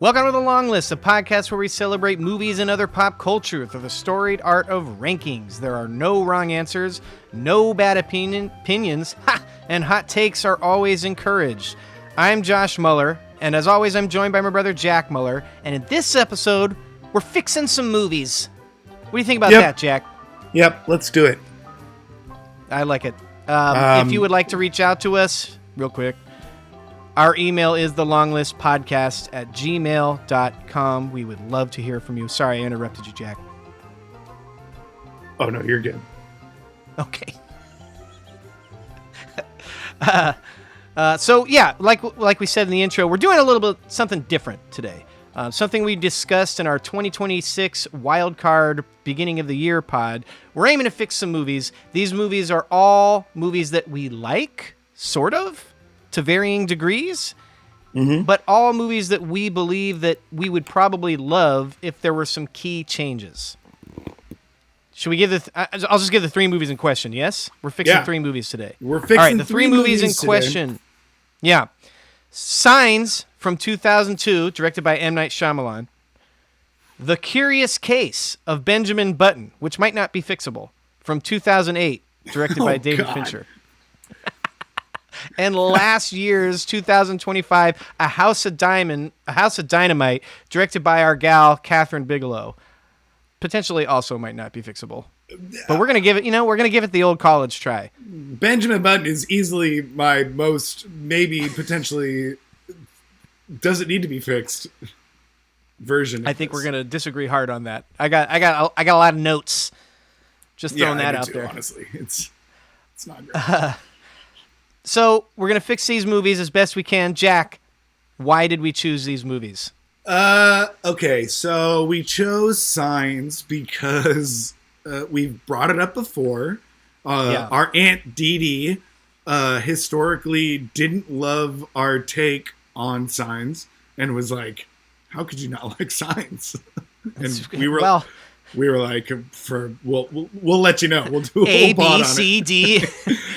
Welcome to The Long List, a podcast where we celebrate movies and other pop culture through the storied art of rankings. There are no wrong answers, no bad opinions, and hot takes are always encouraged. I'm Josh Muller, and as always, I'm joined by my brother Jack Muller, and in this episode, we're fixing some movies. What do you think about that, Jack? Yep, let's do it. I like it. If you would like to reach out to us, real quick, our email is thelonglistpodcast@gmail.com. We would love to hear from you. Sorry, I interrupted you, Jack. Oh, no, you're good. Okay. So, yeah, like we said in the intro, we're doing a little bit something different today. Something we discussed in our 2026 wildcard beginning of the year pod. We're aiming to fix some movies. These movies are all movies that we like, sort of, to varying degrees, but all movies that we believe that we would probably love if there were some key changes. Should we give I'll just give the three movies in question, yes? We're fixing three movies today. We're fixing all right, the three movies in today. question. Yeah. Signs from 2002, directed by M. Night Shyamalan. The Curious Case of Benjamin Button, which might not be fixable, from 2008, directed by David Fincher. And last year's 2025, A House of Dynamite, directed by our gal Catherine Bigelow. Potentially also might not be fixable. But we're gonna give it, the old college try. Benjamin Button is easily my most, maybe potentially doesn't need to be fixed version. I think we're gonna disagree hard on that. I got a lot of notes. Just throwing that out there. Honestly, it's not great. So we're going to fix these movies as best we can. Jack, why did we choose these movies? Okay, so we chose Signs because we've brought it up before. Our Aunt Dee Dee historically didn't love our take on Signs and was like, how could you not like Signs? And we were like, we'll let you know. We'll do a whole pod on it. A, B, C, D.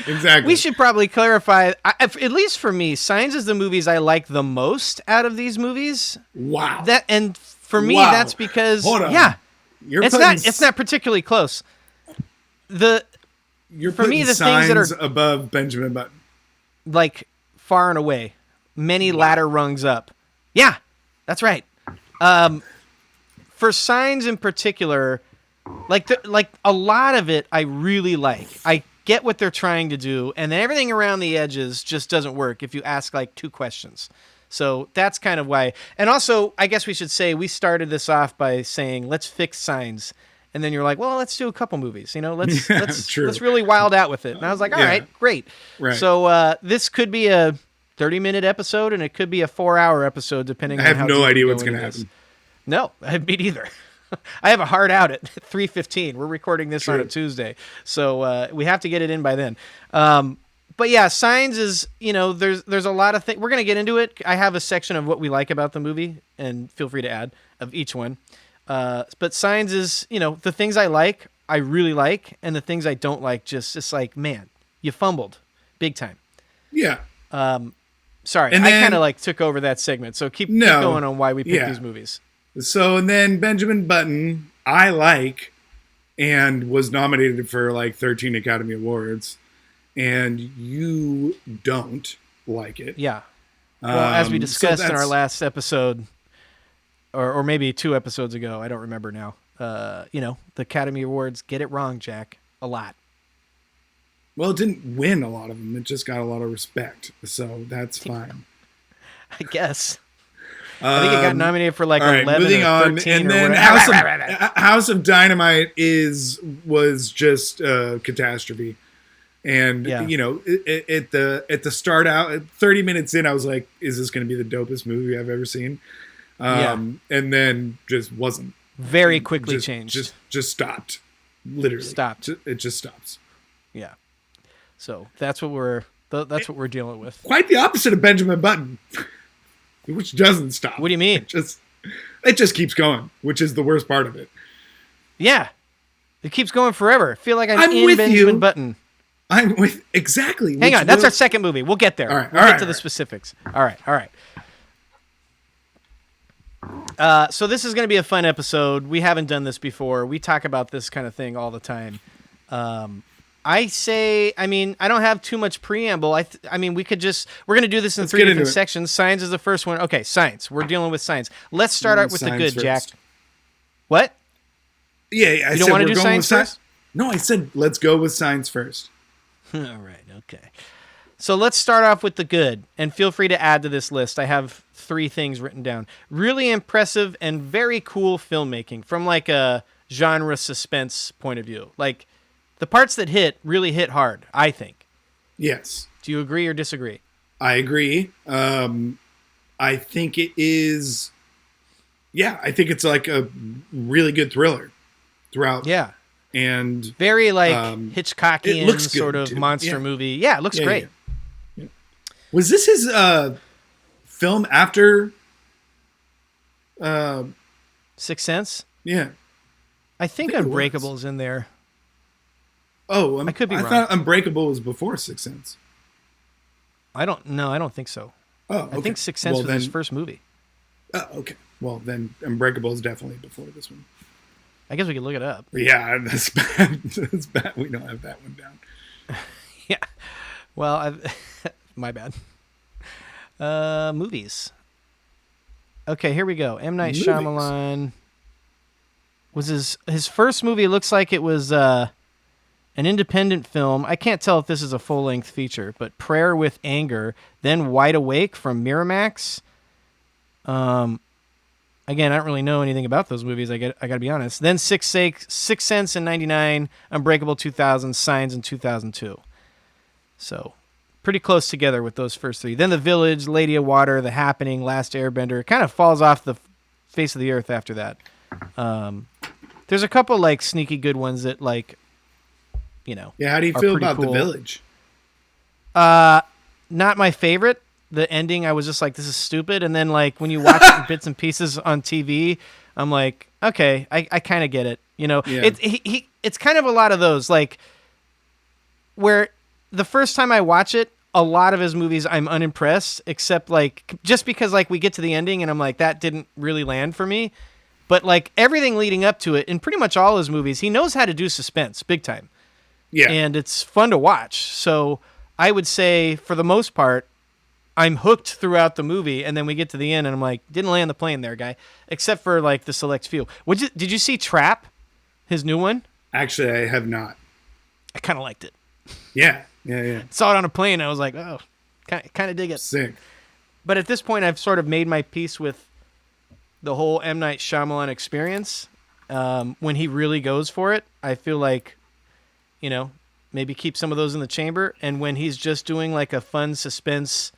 Exactly. We should probably clarify, at least for me, Signs is the movies I like the most out of these movies. Wow. And for me, that's because, hold on. Yeah, it's not particularly close. You're for me, the Signs things that are above Benjamin Button, like far and away, many ladder rungs up. Yeah, that's right. For Signs in particular, like a lot of it I really like. I get what they're trying to do, and then everything around the edges just doesn't work if you ask like two questions. So that's kind of why. And also, I guess we should say we started this off by saying let's fix Signs, and then you're like, well, let's do a couple movies. Let's really wild out with it. And I was like, all right, great. Right. So this could be a 30-minute episode, and it could be a 4-hour episode, depending on how. I have no idea what's going to happen. No, me neither. I have a hard out at 3:15. We're recording this on a Tuesday, so we have to get it in by then. But yeah, Signs is, there's a lot of things. We're going to get into it. I have a section of what we like about the movie, and feel free to add of each one. But Signs is, the things I like, I really like, and the things I don't like, it's like, man, you fumbled big time. Yeah. Sorry, I kind of took over that segment, so keep going on why we picked these movies. So, and then Benjamin Button, I like, and was nominated for 13 Academy Awards, and you don't like it. Yeah. Well, as we discussed in our last episode, or maybe 2 episodes ago, I don't remember now, the Academy Awards get it wrong, Jack, a lot. Well, it didn't win a lot of them. It just got a lot of respect, so that's fine. I guess. I think it got nominated for 11 moving or 13 on. And or then whatever. House of Dynamite was just a catastrophe. And at the start out, 30 minutes in, I was like, is this going to be the dopest movie I've ever seen? And then just wasn't. Very quickly changed. Just stopped. Literally. Stopped. It just stops. Yeah. So that's what we're dealing with. Quite the opposite of Benjamin Button. Which doesn't stop. What do you mean? It just keeps going, which is the worst part of it. Yeah. It keeps going forever. I feel like I'm in with Benjamin Button. I'm with exactly. Hang on, that's our second movie. We'll get there. All right, we'll get to the specifics. All right. So this is going to be a fun episode. We haven't done this before. We talk about this kind of thing all the time. I don't have too much preamble. We could we're going to do this in 3 different sections. Science is the first one. Okay, science. We're dealing with science. Let's start out with the good, first. Jack. What? Yeah, you don't want to do science first? No, I said let's go with science first. All right, okay. So let's start off with the good, and feel free to add to this list. I have 3 things written down. Really impressive and very cool filmmaking from like a genre suspense point of view. Like the parts that really hit hard, I think. Yes. Do you agree or disagree? I agree. I think it is. Yeah, I think it's like a really good thriller throughout. Yeah. And very like Hitchcockian sort of monster movie. Yeah, it looks great. Yeah. Was this his film after Sixth Sense? Yeah. I think Unbreakable's in there. Oh, I could be wrong. I thought Unbreakable was before Sixth Sense. I don't think so. Oh, okay. I think Sixth Sense was his first movie. Oh, okay. Well, then Unbreakable is definitely before this one. I guess we could look it up. Yeah, that's bad. That's bad. We don't have that one down. Yeah. Well, my bad. Movies. Okay, here we go. M. Night Shyamalan was his first movie. Looks like it was an independent film. I can't tell if this is a full-length feature, but Prayer with Anger, then Wide Awake from Miramax. Again, I don't really know anything about those movies. I got to be honest. Then Sixth Sense in '99, Unbreakable 2000, Signs in 2002. So, pretty close together with those first 3. Then The Village, Lady of Water, The Happening, Last Airbender. It kind of falls off the face of the earth after that. There's a couple like sneaky good ones that like, Yeah, how do you feel about cool. The Village? Not my favorite. The ending, I was just like, this is stupid. And then, like, when you watch it in bits and pieces on TV, I'm like, okay, I kind of get it. Yeah. It's kind of a lot of those, like, where the first time I watch it, a lot of his movies, I'm unimpressed, except, like, just because, like, we get to the ending and I'm like, that didn't really land for me. But, like, everything leading up to it, in pretty much all his movies, he knows how to do suspense, big time. Yeah. And it's fun to watch. So I would say, for the most part, I'm hooked throughout the movie, and then we get to the end, and I'm like, didn't land the plane there, guy. Except for, like, the select few. Did you see Trap, his new one? Actually, I have not. I kind of liked it. Yeah. Saw it on a plane, and I was like, oh, kind of dig it. Sick. But at this point, I've sort of made my peace with the whole M. Night Shyamalan experience. When he really goes for it, I feel like, maybe keep some of those in the chamber. And when he's just doing, like, a fun suspense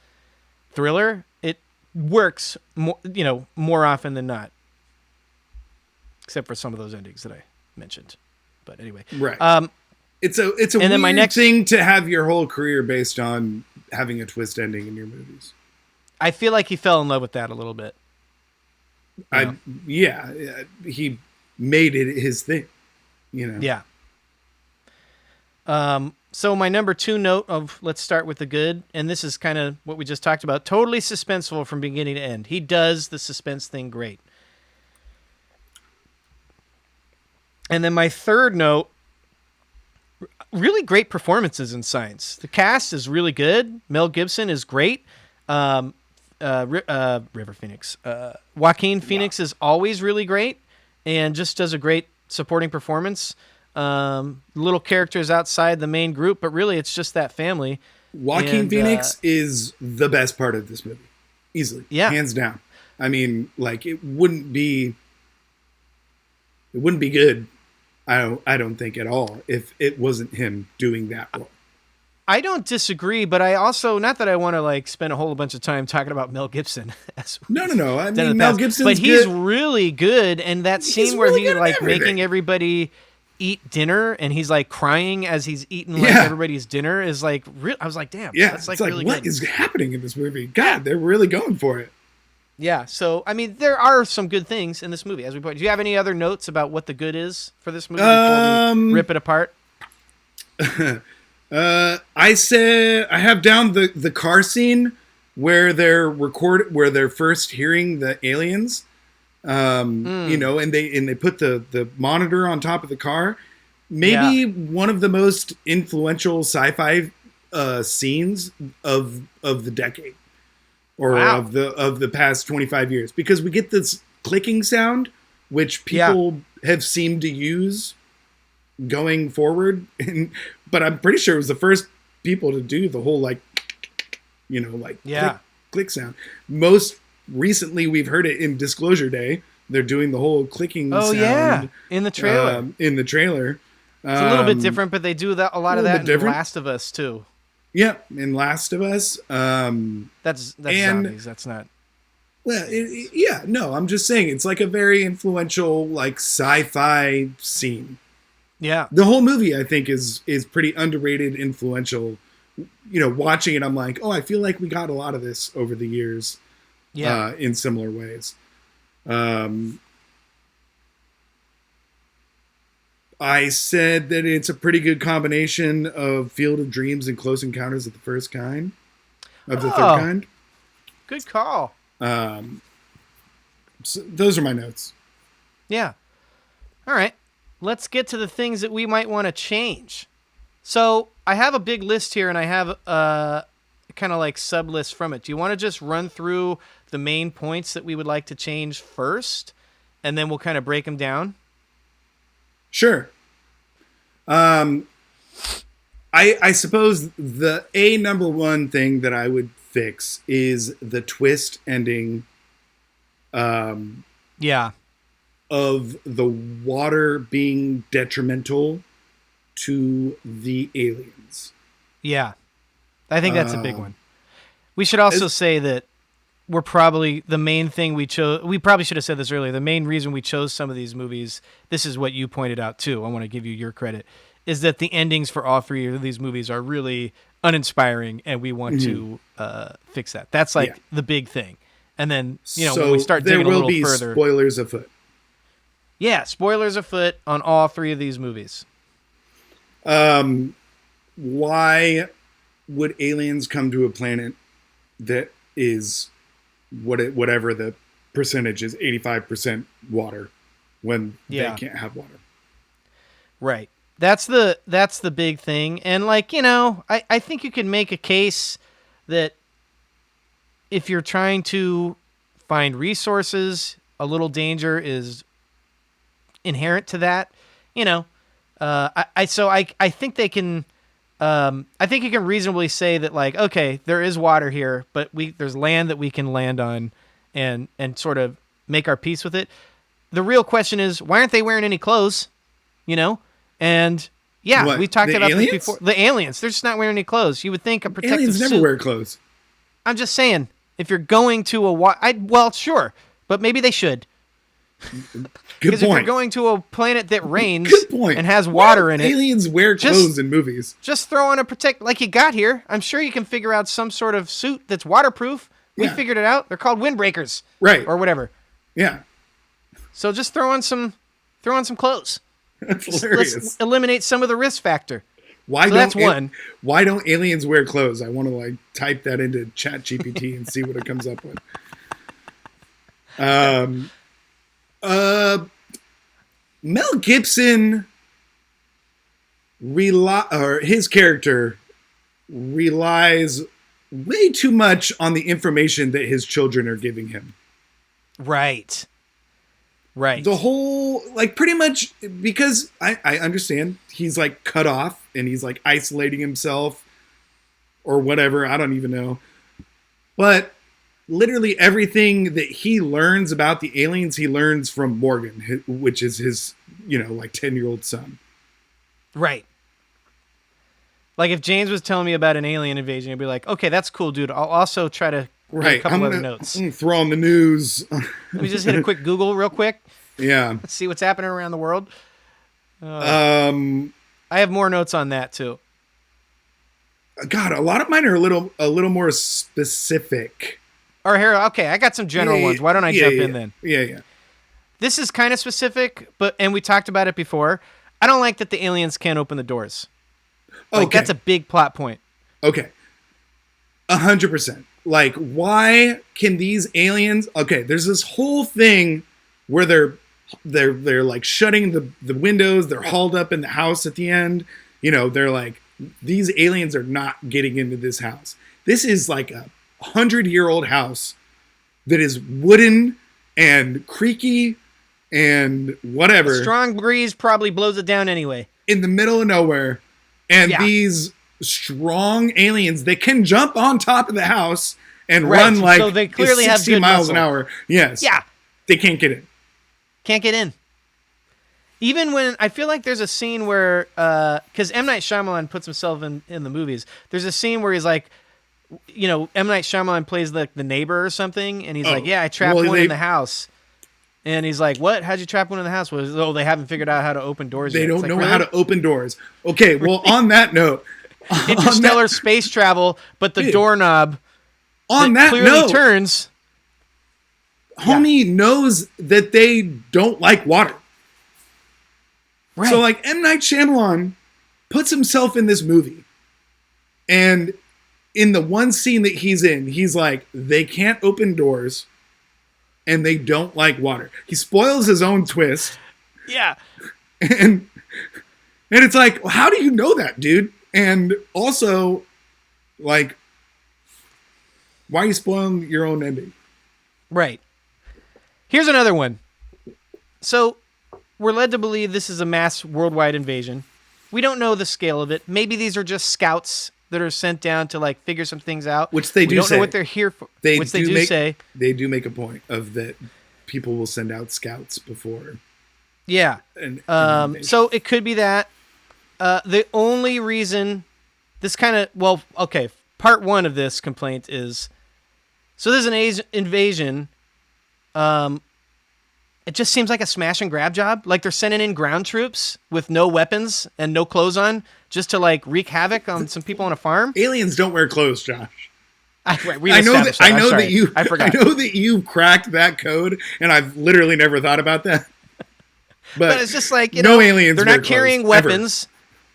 thriller, it works more often than not, except for some of those endings that I mentioned. But anyway, right. It's a weird thing to have your whole career based on having a twist ending in your movies. I feel like he fell in love with that a little bit. He made it his thing. Yeah. So my number 2 note of let's start with the good, and this is kind of what we just talked about, totally suspenseful from beginning to end. He does the suspense thing great. And then my 3rd note, really great performances in Signs. The cast is really good. Mel Gibson is great. River Phoenix. Joaquin Phoenix is always really great and just does a great supporting performance. Little characters outside the main group, but really it's just that family. Joaquin Phoenix is the best part of this movie. Easily. Yeah. Hands down. I mean, like, it wouldn't be good, I don't think at all, if it wasn't him doing that role. I don't disagree, but I also, not that I want to like spend a whole bunch of time talking about Mel Gibson. No. I mean, Mel Gibson's but he's really good. And that scene where he's like making everybody eat dinner and he's like crying as he's eating like everybody's dinner is like real. I was like, damn, that's like really what good. Is happening in this movie? God, they're really going for it. Yeah. So, I mean, there are some good things in this movie as we point. Do you have any other notes about what the good is for this movie before we rip it apart? I have down the car scene where they're first hearing the aliens. You know, and they put the monitor on top of the car. Maybe one of the most influential sci-fi scenes of the decade, or of the past 25 years, because we get this clicking sound, which people have seemed to use going forward, but I'm pretty sure it was the first people to do the whole like, you know, like click sound. Most recently, we've heard it in Disclosure Day. They're doing the whole clicking sound in the trailer. It's a little bit different, but they do a lot of that in Last of Us too. Yeah, in Last of Us. That's zombies. That's not. Well, no, I'm just saying it's like a very influential like sci-fi scene. Yeah, the whole movie I think is pretty underrated, influential. You know, watching it, I'm like, oh, I feel like we got a lot of this over the years. Yeah, in similar ways. I said that it's a pretty good combination of Field of Dreams and Close Encounters of the Third Kind. Good call. So those are my notes. Yeah. All right. Let's get to the things that we might want to change. So I have a big list here, and I have kind of like sub lists from it. Do you want to just run through the main points that we would like to change first, and then we'll kind of break them down? Sure. I suppose the number one thing that I would fix is the twist ending. Of the water being detrimental to the aliens. Yeah. I think that's a big one. We should also say that we're probably the main thing we chose. We probably should have said this earlier. The main reason we chose some of these movies, this is what you pointed out too. I want to give you your credit, is that the endings for all three of these movies are really uninspiring, and we want to fix that. That's like the big thing. And then, you know, when we start digging a little further, there will be spoilers afoot. Yeah, spoilers afoot on all three of these movies. Why would aliens come to a planet that is whatever the percentage is, 85% water, when they can't have water? Right. That's the big thing. And like, you know, I think you can make a case that if you're trying to find resources, a little danger is inherent to that. You know, I think they can. I think you can reasonably say that, like, okay, there is water here, but there's land that we can land on, and sort of make our peace with it. The real question is, why aren't they wearing any clothes? You know, and we talked about this before. The aliens, they're just not wearing any clothes. You would think a protective aliens never suit. Wear clothes. I'm just saying, if you're going to well, sure, but maybe they should. Because if you're going to a planet that rains and has water in it, aliens wear clothes in movies. Just throw on a like you got here. I'm sure you can figure out some sort of suit that's waterproof. We figured it out. They're called windbreakers, right, or whatever. Yeah. So just throw on some clothes. That's hilarious. Let's eliminate some of the risk factor. That's one. Why don't aliens wear clothes? I want to like type that into ChatGPT and see what it comes up with. Mel Gibson his character relies way too much on the information that his children are giving him. Right. The whole, like, pretty much, because I understand he's like cut off and he's like isolating himself or whatever. I don't even know. But literally everything that he learns about the aliens, he learns from Morgan, which is his, you know, like 10-year-old son. Right. Like if James was telling me about an alien invasion, I'd be like, okay, that's cool, dude. I'll also try to get a couple other notes. I'm gonna throw on the news. Let me just hit a quick Google real quick. Yeah. Let's see what's happening around the world. I have more notes on that too. God, a lot of mine are a little more specific. Or here, okay, I got some general ones. Why don't I jump in then? Yeah. This is kind of specific, and we talked about it before. I don't like that the aliens can't open the doors. Like, that's a big plot point. Okay. 100%. Like, why can these aliens... Okay, there's this whole thing where they're like shutting the windows. They're hauled up in the house at the end. You know, they're like, these aliens are not getting into this house. This is like a 100-year-old house that is wooden and creaky and whatever. A strong breeze probably blows it down anyway. In the middle of nowhere. And these strong aliens, they can jump on top of the house and run like so they clearly 60 have miles muscle. an hour. Yes. Yeah. They can't get in. Can't get in. Even when I feel like there's a scene where, because M. Night Shyamalan puts himself in the movies, there's a scene where he's like, you know, M. Night Shyamalan plays the neighbor or something, and he's like, yeah, I trapped one in the house. And he's like, what? How'd you trap one in the house? Well, they haven't figured out how to open doors yet. They don't know how to open doors. Okay, well, on that note. Interstellar space travel, but the doorknob on that clearly note, turns. Homie knows that they don't like water. Right. So, like, M. Night Shyamalan puts himself in this movie. And in the one scene that he's in, he's like, they can't open doors. And they don't like water. He spoils his own twist. Yeah. And it's like, well, how do you know that, dude? And also, like, why are you spoiling your own ending? Right. Here's another one. So, we're led to believe this is a mass worldwide invasion. We don't know the scale of it. Maybe these are just scouts that are sent down to like figure some things out. Which they do say. We don't know what they're here for. They say. They do make a point of that people will send out scouts before. Yeah. So it could be that. The only reason this kind of, well, okay, part one of this complaint is, so there's an invasion. It just seems like a smash and grab job. Like they're sending in ground troops with no weapons and no clothes on just to like wreak havoc on some people on a farm. Aliens don't wear clothes, Josh. I know that you cracked that code, and I've literally never thought about that. But it's just like, no aliens. They're not carrying weapons. Ever.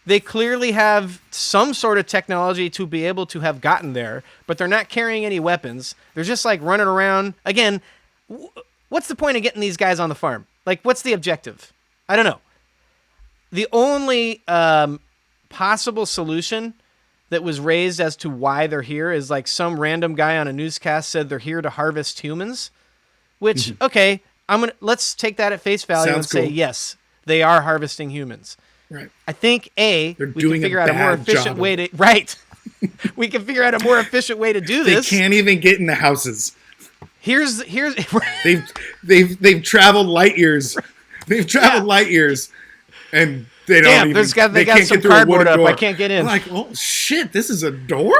They clearly have some sort of technology to be able to have gotten there, but they're not carrying any weapons. They're just like running around. Again, what's the point of getting these guys on the farm? Like, what's the objective? I don't know. The only possible solution that was raised as to why they're here is like some random guy on a newscast said they're here to harvest humans, which, okay, let's take that at face value. Sounds and say, yes, they are harvesting humans. Right. I think we can figure out a more efficient way to, right. We can figure out a more efficient way to do this. They can't even get in the houses. Here's they've traveled light years. They've traveled light years, and they don't even. They got some cardboard up. I can't get in. I'm like, oh shit! This is a door.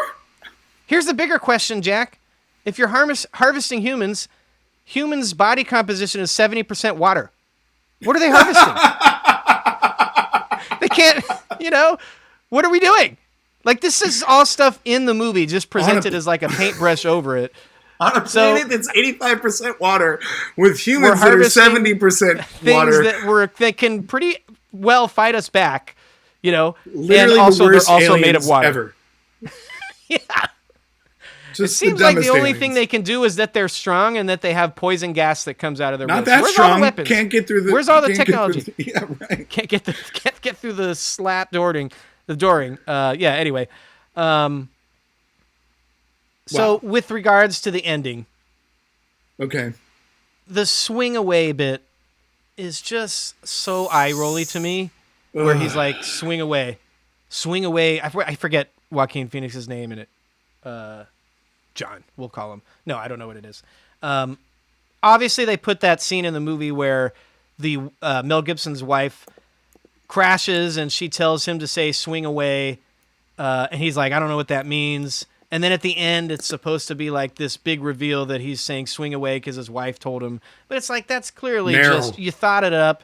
Here's the bigger question, Jack. If you're harvesting humans body composition is 70% water. What are they harvesting? They can't. What are we doing? Like, this is all stuff in the movie, just presented as like a paintbrush over it. On a planet that's 85% water, with humans that are 70% water. That can pretty well fight us back, Literally and also the worst they're also made of water. Ever. Yeah. Just it seems like the only thing they can do is that they're strong and that they have poison gas that comes out of their Not ribs. that Where's strong. All the weapons? Can't get through the. Where's all the technology? Yeah, right. Can't get through the slat dooring. Yeah. Anyway. So with regards to the ending, okay, the swing away bit is just so eye rolly to me, where he's like swing away. I forget Joaquin Phoenix's name in it. John, we'll call him. No, I don't know what it is. Obviously, they put that scene in the movie where the Mel Gibson's wife crashes and she tells him to say swing away, and he's like, I don't know what that means. And then at the end, it's supposed to be like this big reveal that he's saying swing away because his wife told him. But it's like, that's clearly just, you thought it up.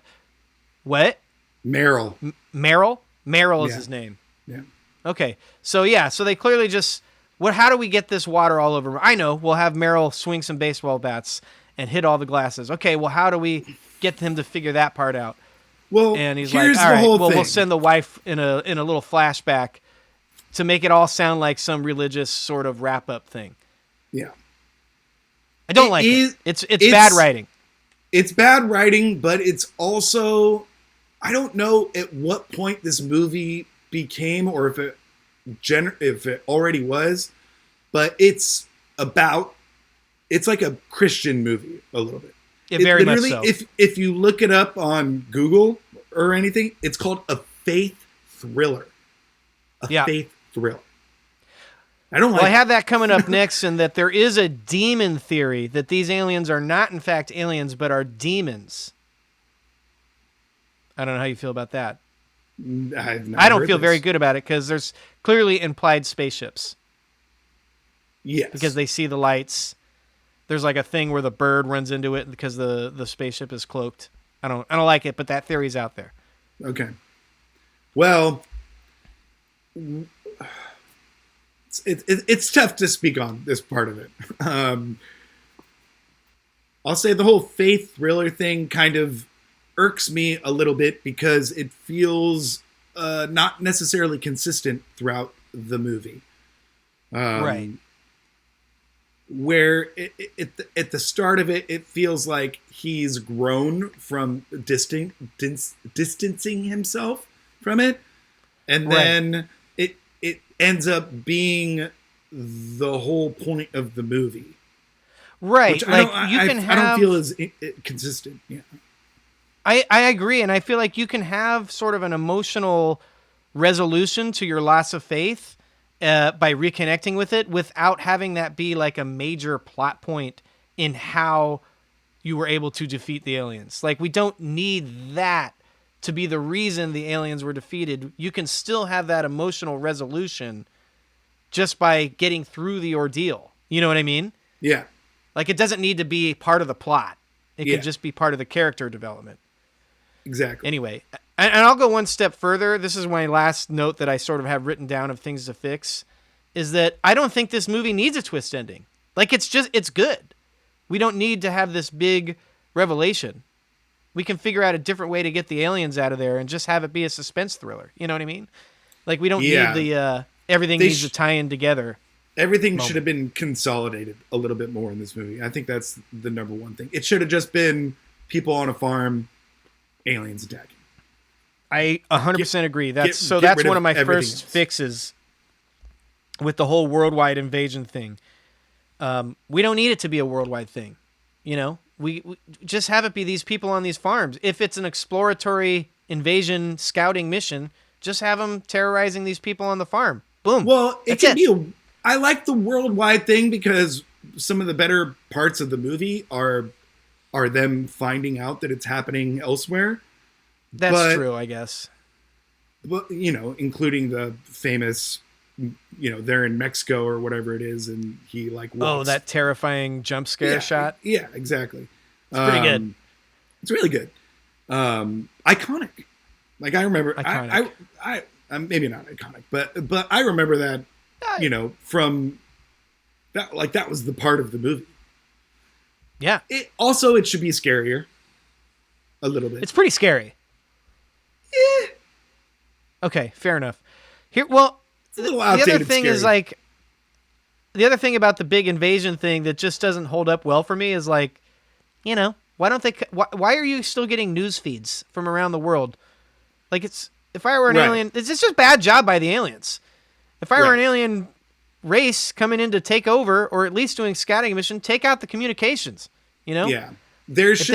What? Meryl. Meryl? Meryl is his name. Yeah. Okay. So they clearly just, how do we get this water all over? I know, we'll have Meryl swing some baseball bats and hit all the glasses. Okay, well, how do we get him to figure that part out? Well, and he's like, all right, we'll send the wife in a little flashback to make it all sound like some religious sort of wrap-up thing. Yeah. I don't like it. It's bad writing. it's bad writing, but it's also, I don't know at what point this movie became, or if it already was, but it's like a Christian movie a little bit. Yeah, very much so. If you look it up on Google or anything, it's called a faith thriller. Faith thriller. I have that coming up next, and that there is a demon theory that these aliens are not, in fact, aliens, but are demons. I don't know how you feel about that. I don't feel very good about it because there's clearly implied spaceships. Yes. Because they see the lights. There's like a thing where the bird runs into it because the spaceship is cloaked. I don't like it, but that theory's out there. Okay. Well, it's tough to speak on this part of it. I'll say the whole faith thriller thing kind of irks me a little bit because it feels not necessarily consistent throughout the movie. Right. Where at the start of it, it feels like he's grown from distancing himself from it. And then it ends up being the whole point of the movie. Right. I don't feel as consistent. Yeah. I agree. And I feel like you can have sort of an emotional resolution to your loss of faith by reconnecting with it without having that be like a major plot point in how you were able to defeat the aliens. Like, we don't need that to be the reason the aliens were defeated. You can still have that emotional resolution just by getting through the ordeal. You know what I mean? Yeah. Like, it doesn't need to be part of the plot. It can just be part of the character development. Exactly. Anyway, and I'll go one step further. This is my last note that I sort of have written down of things to fix, is that I don't think this movie needs a twist ending. Like, it's good. We don't need to have this big revelation. We can figure out a different way to get the aliens out of there and just have it be a suspense thriller. You know what I mean? Like, we don't need the everything needs to tie in together. Everything should have been consolidated a little bit more in this movie. I think that's the number one thing. It should have just been people on a farm, aliens attacking. I 100% agree. That's one of my first fixes with the whole worldwide invasion thing. We don't need it to be a worldwide thing. You know, we just have it be these people on these farms. If it's an exploratory invasion scouting mission, just have them terrorizing these people on the farm. Boom. Well, I like the worldwide thing because some of the better parts of the movie are them finding out that it's happening elsewhere. That's true, I guess. But, including the famous, they're in Mexico or whatever it is, and he walks. Oh, that terrifying jump scare shot? Yeah, exactly. It's pretty good. It's really good. Iconic. Like, I remember, iconic. I maybe not iconic, but I remember that, from that, like, that was the part of the movie. Yeah. It should be scarier. A little bit. It's pretty scary. Yeah. Okay, fair enough. The other thing scary. is, like, the other thing about the big invasion thing that just doesn't hold up well for me is, like, why don't they? Why are you still getting news feeds from around the world? Like, if I were an alien, it's just bad job by the aliens. If I were an alien race coming in to take over, or at least doing scouting mission, take out the communications. Yeah. If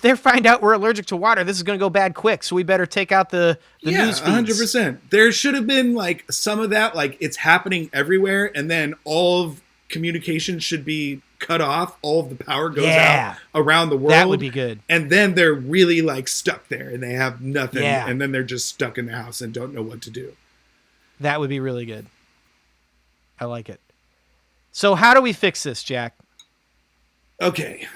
they find out we're allergic to water, this is going to go bad quick. So we better take out the news feeds. 100%. There should have been like some of that, like it's happening everywhere, and then all of communication should be cut off. All of the power goes out around the world. That would be good. And then they're really like stuck there, and they have nothing, and then they're just stuck in the house and don't know what to do. That would be really good. I like it. So how do we fix this, Jack? Okay.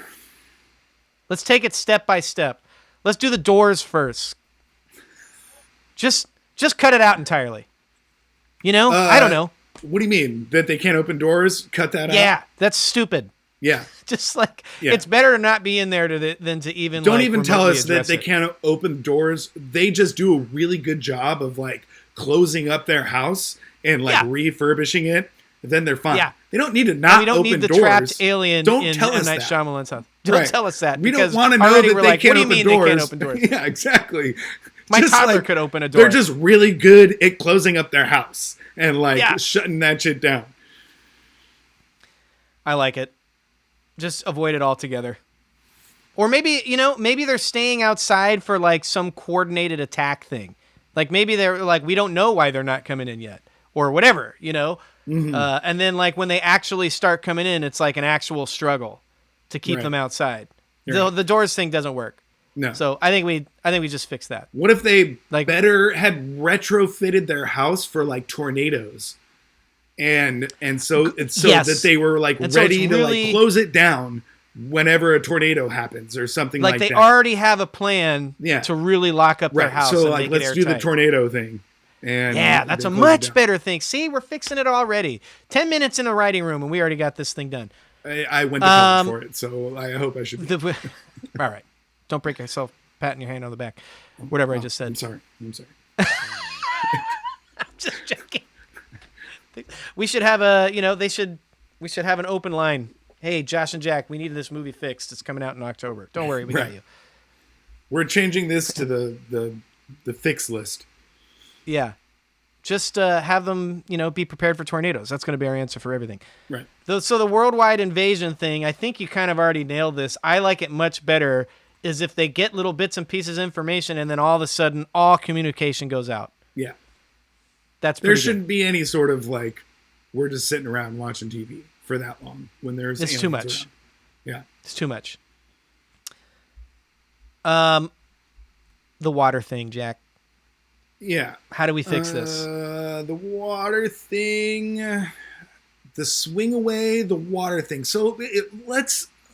Let's take it step by step. Let's do the doors first. Just cut it out entirely. I don't know. What do you mean? That they can't open doors? Cut that out? Yeah, that's stupid. Yeah. Just like, it's better to not be in there than to even Don't even tell us that they can't open doors. They just do a really good job of like closing up their house and like refurbishing it. And then they're fine. Yeah. They don't need to not open doors. We don't need the trapped alien don't in tell M. us Night that. Shyamalan's house. Don't tell us that. We don't because want to know already that we're they like, can't what do you open mean doors. they can't open doors? Yeah, exactly. My Just toddler like, could open a door. They're just really good at closing up their house and like Yeah. shutting that shit down. I like it. Just avoid it altogether. Or maybe, maybe they're staying outside for like some coordinated attack thing. Like maybe they're like, we don't know why they're not coming in yet or whatever, Mm-hmm. And then like when they actually start coming in, it's like an actual struggle to keep them outside. The doors thing doesn't work. No. So I think we just fixed that. What if they Like- better had retrofitted their house for like tornadoes? And so Yes. that they were like And so ready it's to really- like close it down whenever a tornado happens or something like they that. already have a plan Yeah. to really lock up their house. So and like make let's it do the airtight. tornado thing. And Yeah, that's they a close it much down. better thing. See, we're fixing it already. 10 minutes in a writing room, and we already got this thing done. I went to college for it, so I hope I should be. All right. Don't break yourself patting your hand on the back. Whatever I just said. I'm sorry. Just joking. We should have a, we should have an open line. Hey, Josh and Jack, we need this movie fixed. It's coming out in October. Don't worry, we got you. We're changing this to the fix list. Yeah. Just have them, be prepared for tornadoes. That's going to be our answer for everything. Right. So the worldwide invasion thing, I think you kind of already nailed this. I like it much better is if they get little bits and pieces of information and then all of a sudden all communication goes out. Yeah. That's There pretty shouldn't be any sort of like we're just sitting around watching TV for that long when there's It's too aliens much. around. Yeah. It's too much. The water thing, Jack. Yeah. How do we fix this? The water thing, the swing away, the water thing. So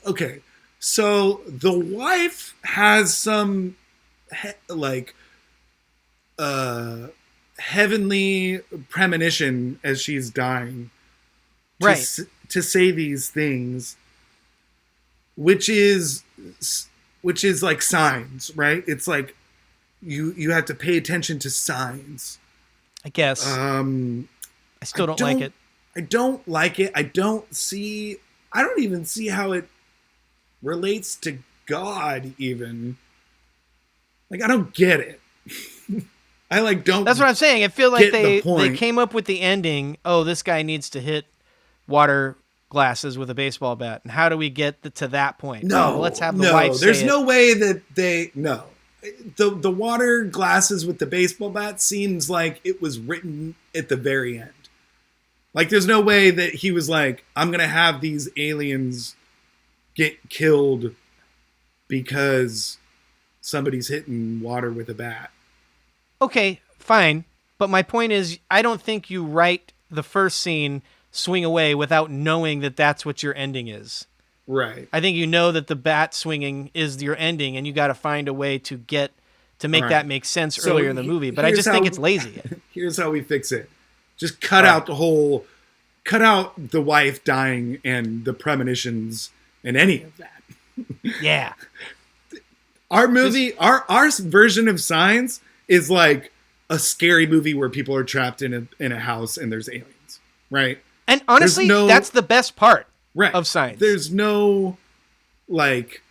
okay. So the wife has some heavenly premonition as she's dying to say these things, which is like signs, right? It's like you have to pay attention to signs. I guess. I still don't like it. I don't like it. I don't even see how it relates to God even. Like, I don't get it. I like don't. That's what I'm saying. I feel like the they came up with the ending. Oh, this guy needs to hit water glasses with a baseball bat. And how do we get to that point? No, let's have the wife say there's it. no way that the water glasses with the baseball bat seems like it was written at the very end. Like, there's no way that he was like, I'm going to have these aliens get killed because somebody's hitting water with a bat. Okay, fine. But my point is, I don't think you write the first scene swing away without knowing that that's what your ending is. Right. I think you know that the bat swinging is your ending, and you got to find a way to make that make sense earlier in the movie. But I just think it's lazy. Here's how we fix it. Just cut out the wife dying and the premonitions and any of that. Yeah. Our movie, our version of Signs is like a scary movie where people are trapped in a house and there's aliens, right? And honestly, that's the best part of Signs. There's no like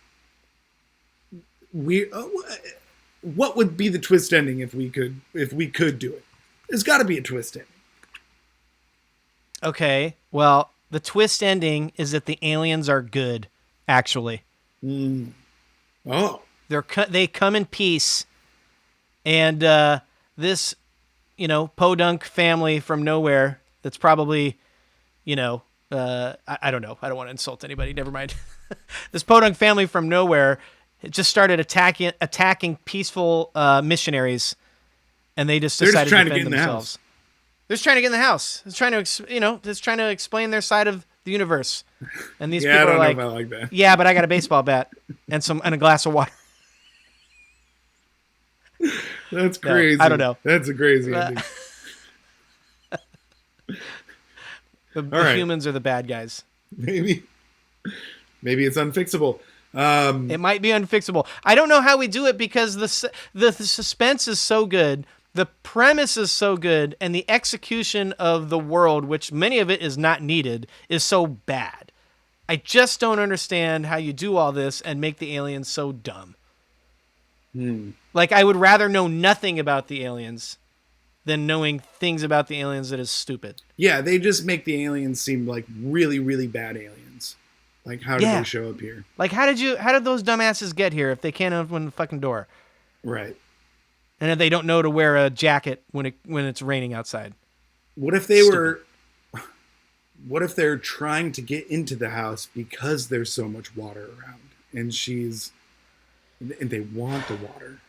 what would be the twist ending if we could do it? There's got to be a twist ending. Okay, well, the twist ending is that the aliens are good, actually. Oh. They come in peace, and this, podunk family from nowhere that's probably, I don't know. I don't want to insult anybody. Never mind. This podunk family from nowhere just started attacking peaceful missionaries, and they just decided to defend themselves. They're just trying to get in the house. They're trying to explain their side of the universe. And these people are like, know if I like that. Yeah, but I got a baseball bat and a glass of water. That's crazy. No, I don't know. That's a crazy ending. The humans are the bad guys. Maybe it's unfixable. It might be unfixable. I don't know how we do it because the suspense is so good. The premise is so good, and the execution of the world, which many of it is not needed, is so bad. I just don't understand how you do all this and make the aliens so dumb. Like, I would rather know nothing about the aliens than knowing things about the aliens that is stupid. Yeah, they just make the aliens seem like really, really bad aliens. Like, how did they show up here? Like, how did those dumbasses get here if they can't open the fucking door? Right. And if they don't know to wear a jacket when it's raining outside. What if they're trying to get into the house because there's so much water around and they want the water?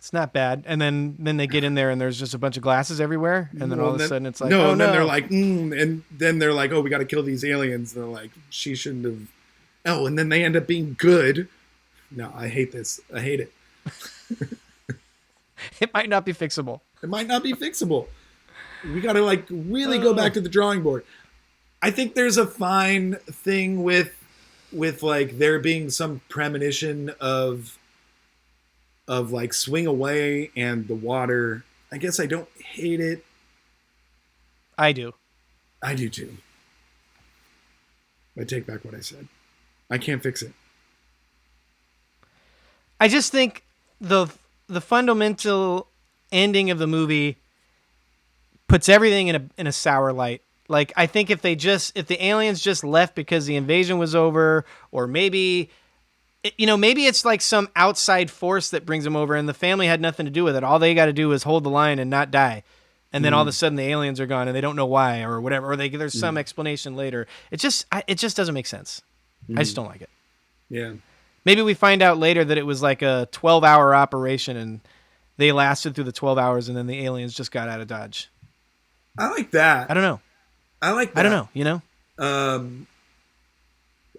It's not bad. And then they get in there and there's just a bunch of glasses everywhere. And then all of a sudden it's like, and then they're like, and then they're like, oh, we got to kill these aliens. And they're like, she shouldn't have. Oh, and then they end up being good. No, I hate this. I hate it. It might not be fixable. It might not be fixable. We got to like really go back to the drawing board. I think there's a fine thing with like there being some premonition of like swing away and the water. I guess I don't hate it. I do. I do too. I take back what I said. I can't fix it. I just think the fundamental ending of the movie puts everything in a sour light. Like, I think if the aliens just left because the invasion was over, or maybe it's like some outside force that brings them over and the family had nothing to do with it. All they got to do is hold the line and not die. And then all of a sudden the aliens are gone and they don't know why or whatever, or there's some explanation later. It just doesn't make sense. I just don't like it. Yeah. Maybe we find out later that it was like a 12-hour operation and they lasted through the 12 hours and then the aliens just got out of Dodge. I like that. I don't know. I like that. I don't know, you know?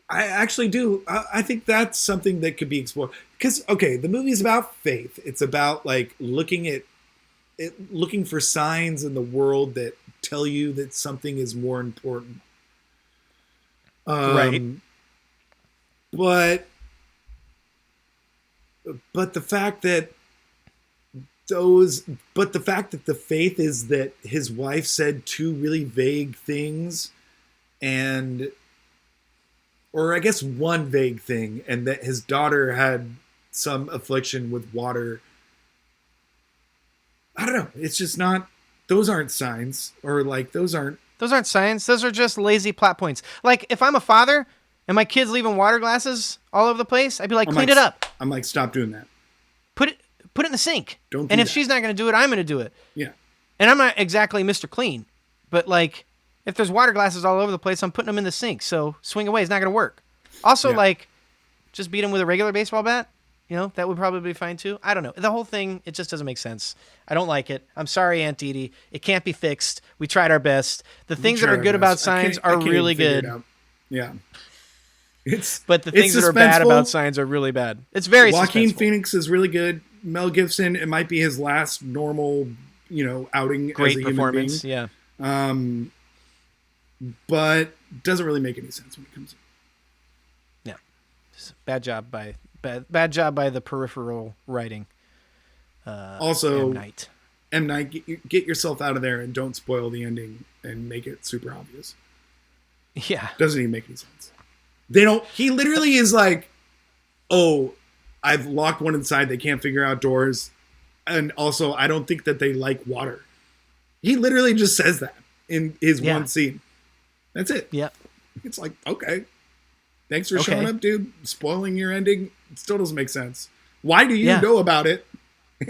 I actually do. I think that's something that could be explored. Because, okay, the movie's about faith. It's about, like, looking for signs in the world that tell you that something is more important. Right. But the fact that the faith is that his wife said two really vague things or I guess one vague thing, and that his daughter had some affliction with water. I don't know. It's just not, those aren't signs, or like those aren't signs. Those are just lazy plot points. Like, if I'm a father and my kid's leaving water glasses all over the place, I'd be like, clean it up. I'm like, stop doing that. Put it in the sink. Don't do and if that. she's not going to do it, I'm going to do it. Yeah. And I'm not exactly Mr. Clean, but like, if there's water glasses all over the place, I'm putting them in the sink. So swing away is not going to work. Also, like, just beat him with a regular baseball bat. You know, that would probably be fine too. I don't know. The whole thing, it just doesn't make sense. I don't like it. I'm sorry, Aunt Dee Dee. It can't be fixed. We tried our best. The things that are good about signs are really good. Yeah. But the things that are bad about signs are really bad. It's very Joaquin suspenseful. Phoenix is really good. Mel Gibson, it might be his last normal, outing Great as a performance, human being. But doesn't really make any sense when it comes to. No. Bad job by the peripheral writing. Also, M. Night, get yourself out of there and don't spoil the ending and make it super obvious. Yeah. Doesn't even make any sense. He literally is like, oh, I've locked one inside. They can't figure out doors. And also, I don't think that they like water. He literally just says that in his one scene. That's it. Yep. It's like, okay. Thanks for showing up, dude. Spoiling your ending. It still doesn't make sense. Why do you know about it?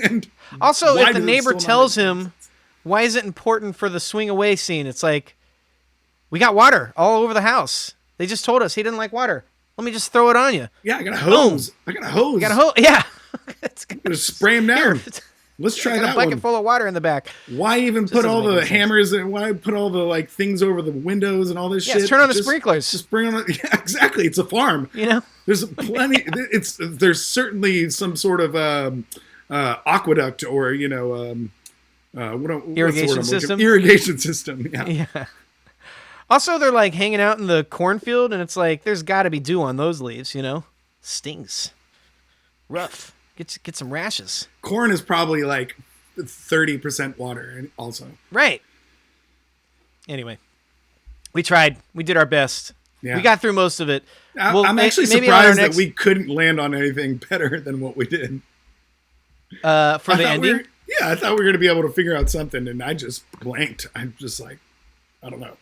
And also, if the neighbor tells him, why is it important for the swing away scene? It's like, we got water all over the house. They just told us he didn't like water. Let me just throw it on you. Yeah, I got a hose. Yeah. I'm going to spray him down. Let's try that one. A bucket full of water in the back. Why even put all the hammers and why put all the like things over the windows and all this shit? Turn on the sprinklers. Just bring on. Yeah, exactly. It's a farm. There's plenty. There's certainly some sort of aqueduct or irrigation system. Irrigation system. Yeah. Also, they're like hanging out in the cornfield, and it's like there's got to be dew on those leaves. Stings. Rough. Get some rashes. Corn is probably like 30% water, and also right. Anyway, we tried. We did our best. Yeah. We got through most of it. I'm actually maybe on our surprised next, that we couldn't land on anything better than what we did. for the ending. I thought we were going to be able to figure out something, and I just blanked. I'm just like, I don't know.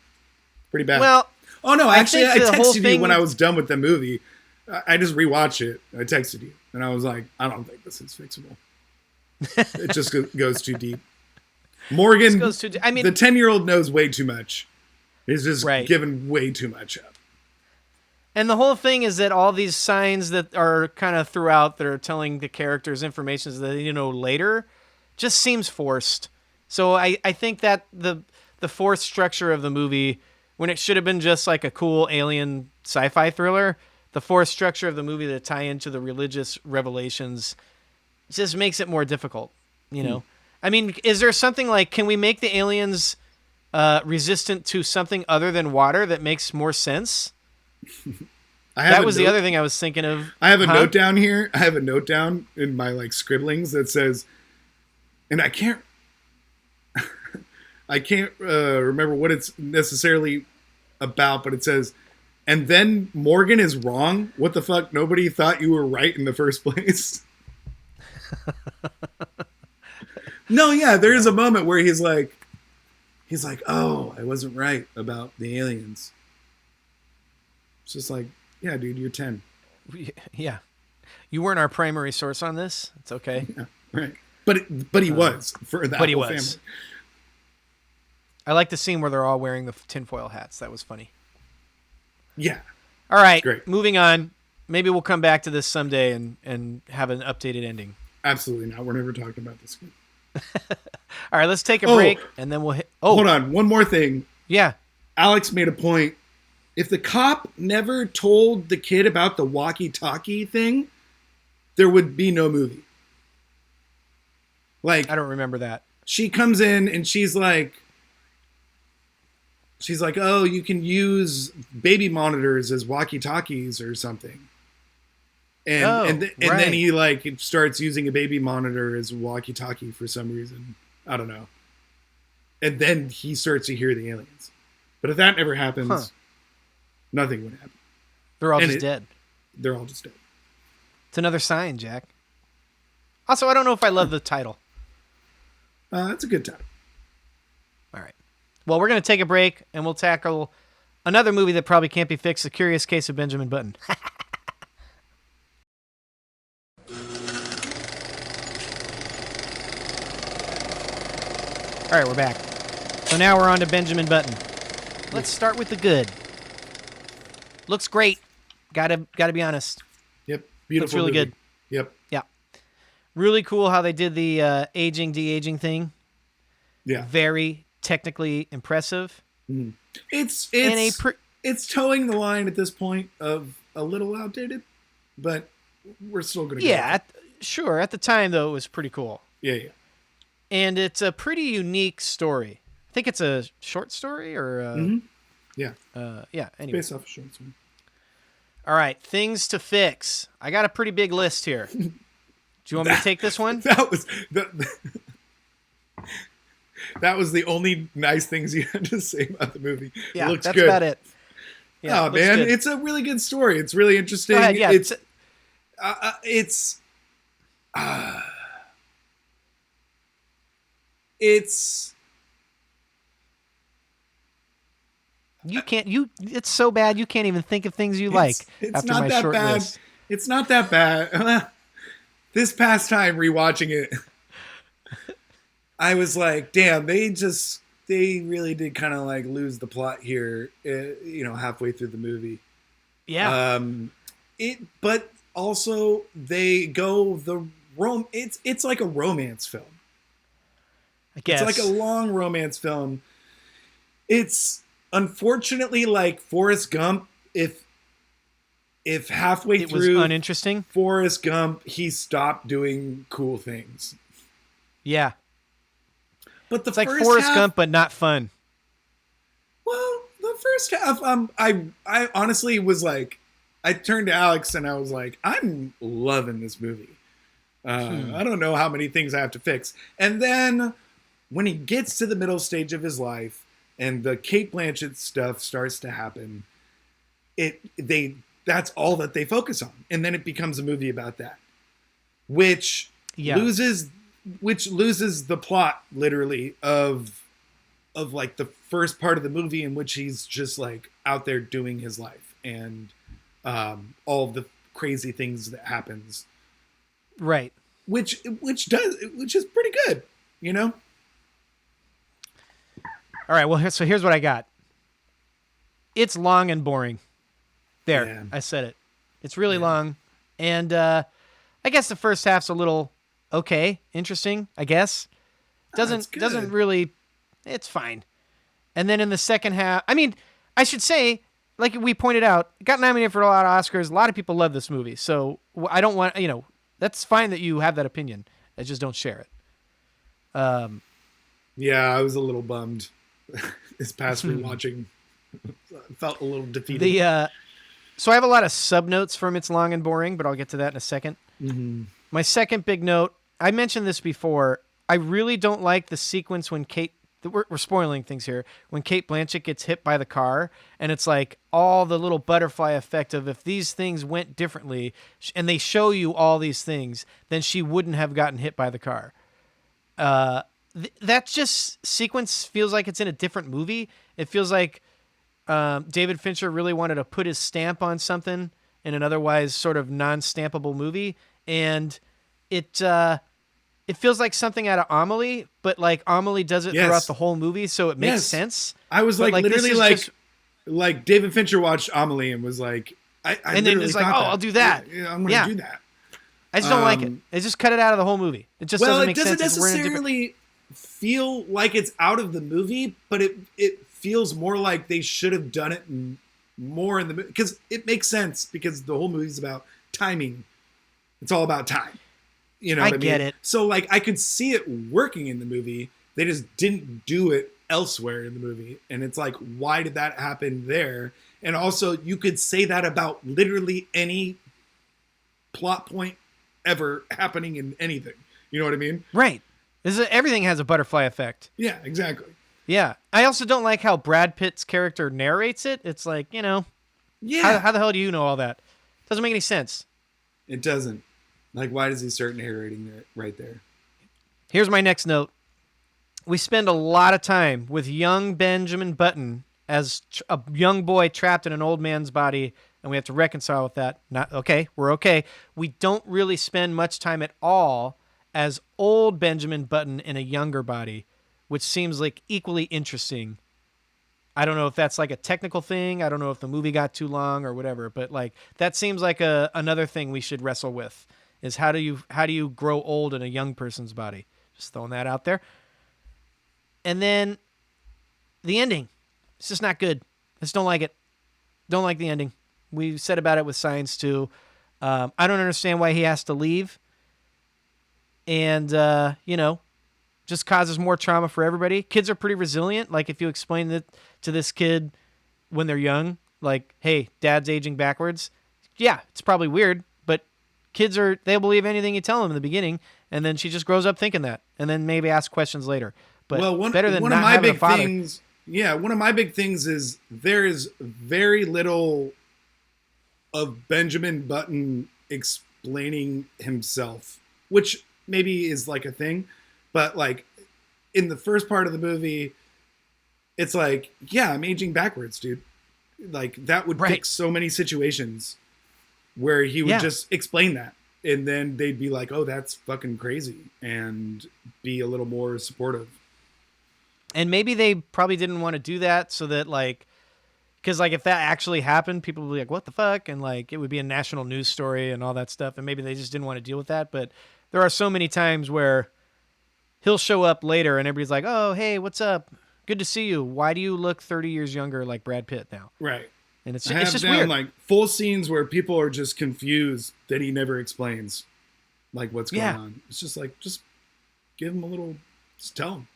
Pretty bad. Well, oh no, actually, I texted you when I was done with the movie. I just rewatched it. I texted you, and I was like, I don't think this is fixable. It just goes too deep. Morgan, the 10-year-old knows way too much. He's just given way too much up. And the whole thing is that all these signs that are kind of throughout that are telling the characters information that they know later just seems forced. So I think that the forced structure of the movie, when it should have been just like a cool alien sci-fi thriller, the forced structure of the movie to tie into the religious revelations just makes it more difficult, you know? I mean, is there something like, can we make the aliens resistant to something other than water that makes more sense? That was the other thing I was thinking of. I have a note down here. I have a note down in my like scribblings that says, and I can't remember what it's necessarily about, but it says, and then Morgan is wrong. What the fuck? Nobody thought you were right in the first place. No, yeah, there is a moment where he's like, oh, I wasn't right about the aliens. It's just like, yeah, dude, you're 10. Yeah. You weren't our primary source on this. It's okay. Yeah, right. But he was for that whole family. I like the scene where they're all wearing the tinfoil hats. That was funny. Yeah. All right. Great. Moving on. Maybe we'll come back to this someday and have an updated ending. Absolutely not. We're never talking about this again. All right, let's take a break and then we'll hit. Oh, hold on. One more thing. Yeah. Alex made a point. If the cop never told the kid about the walkie-talkie thing, there would be no movie. Like, I don't remember that. She comes in and she's like, oh, you can use baby monitors as walkie-talkies or something. And then he like starts using a baby monitor as a walkie-talkie for some reason. I don't know. And then he starts to hear the aliens. But if that never happens, nothing would happen. They're all just dead. They're all just dead. It's another sign, Jack. Also, I don't know if I love the title. It's a good title. All right. Well, we're going to take a break, and we'll tackle another movie that probably can't be fixed, The Curious Case of Benjamin Button. All right, we're back. So now we're on to Benjamin Button. Let's start with the good. Looks great. Gotta be honest. Yep. Beautiful. Looks really good. Yep. Yeah. Really cool how they did the aging, de-aging thing. Yeah. Very technically impressive. Mm. It's towing the line at this point of a little outdated, but we're still going to go. Sure. At the time, though, it was pretty cool. Yeah. And it's a pretty unique story. I think it's a short story or... Yeah. Anyway. Based off a short story. All right. Things to fix. I got a pretty big list here. Do you want me to take this one? That was the only nice things you had to say about the movie. Yeah, it looks that's good. about it. Yeah, oh man, good. It's a really good story. It's really interesting. Go ahead, yeah. It's so bad you can't even think of things you like after my short list. It's not that bad. This past time rewatching it, I was like, damn, they really did kind of like lose the plot here, halfway through the movie. Yeah. But also they go it's like a romance film. I guess. It's like a long romance film. It's unfortunately like Forrest Gump. If halfway it through was uninteresting, Forrest Gump, he stopped doing cool things. Yeah. But it's like Forrest Gump, but not fun. Well, the first half, I honestly was like, I turned to Alex and I was like, I'm loving this movie. I don't know how many things I have to fix. And then when he gets to the middle stage of his life and the Cate Blanchett stuff starts to happen, that's all that they focus on, and then it becomes a movie about that, which loses the plot literally of like the first part of the movie, in which he's just like out there doing his life and all of the crazy things that happens, right? Which is pretty good, you know. All right, well, so here's what I got. It's long and boring. There, yeah. I said it. It's really long, and I guess the first half's a little okay, interesting. I guess doesn't really. It's fine, and then in the second half, I mean, I should say, like we pointed out, it got nominated for a lot of Oscars. A lot of people love this movie, so I don't want that's fine that you have that opinion. I just don't share it. Yeah, I was a little bummed this past rewatching. I felt a little defeated. So I have a lot of sub notes from It's Long and Boring, but I'll get to that in a second. Mm-hmm. My second big note, I mentioned this before. I really don't like the sequence when we're spoiling things here, when Cate Blanchett gets hit by the car, and it's like all the little butterfly effect of if these things went differently, and they show you all these things, then she wouldn't have gotten hit by the car. That just sequence feels like it's in a different movie. It feels like David Fincher really wanted to put his stamp on something in an otherwise sort of non-stampable movie, and it feels like something out of Amelie, but like Amelie does it throughout the whole movie, so it makes sense. I was like literally like David Fincher watched Amelie and was like, and then it's like, I'll do that. Yeah, I'm going to do that. I just don't like it. It just cut it out of the whole movie. It just doesn't make sense. It doesn't necessarily feel like it's out of the movie, but it feels more like they should have done it more in the movie, because it makes sense, because the whole movie's about timing. It's all about time. You know what I mean? Get it. So like I could see it working in the movie. They just didn't do it elsewhere in the movie. And it's like, why did that happen there? And also you could say that about literally any plot point ever happening in anything. You know what I mean? Right. Everything has a butterfly effect. Yeah, exactly. Yeah. I also don't like how Brad Pitt's character narrates it. It's like, yeah. How the hell do you know all that? Doesn't make any sense. It doesn't. Like, why does he start narrating it right there? Here's my next note. We spend a lot of time with young Benjamin Button as a young boy trapped in an old man's body, and we have to reconcile with that. We're okay. We don't really spend much time at all as old Benjamin Button in a younger body, which seems like equally interesting. I don't know if that's like a technical thing. I don't know if the movie got too long or whatever, but like that seems like another thing we should wrestle with, is how do you grow old in a young person's body? Just throwing that out there. And then the ending. It's just not good. I just don't like it. Don't like the ending. We said about it with Signs too. I don't understand why he has to leave. And, just causes more trauma for everybody. Kids are pretty resilient. Like if you explain that to this kid when they're young, like, hey, dad's aging backwards. Yeah, it's probably weird, but kids they'll believe anything you tell them in the beginning. And then she just grows up thinking that, and then maybe ask questions later. But better than not having a father. One of my big things is there is very little of Benjamin Button explaining himself, which maybe is like a thing. But like in the first part of the movie, it's like, yeah, I'm aging backwards, dude. Like that would fix so many situations where he would just explain that. And then they'd be like, oh, that's fucking crazy, and be a little more supportive. And maybe they probably didn't want to do that so that like, because like if that actually happened, people would be like, what the fuck? And like it would be a national news story and all that stuff. And maybe they just didn't want to deal with that. But there are so many times where he'll show up later and everybody's like, oh, hey, what's up? Good to see you. Why do you look 30 years younger like Brad Pitt now? Right. And it's just weird. Like full scenes where people are just confused that he never explains like what's going on. It's just like, just give him a little, just tell him.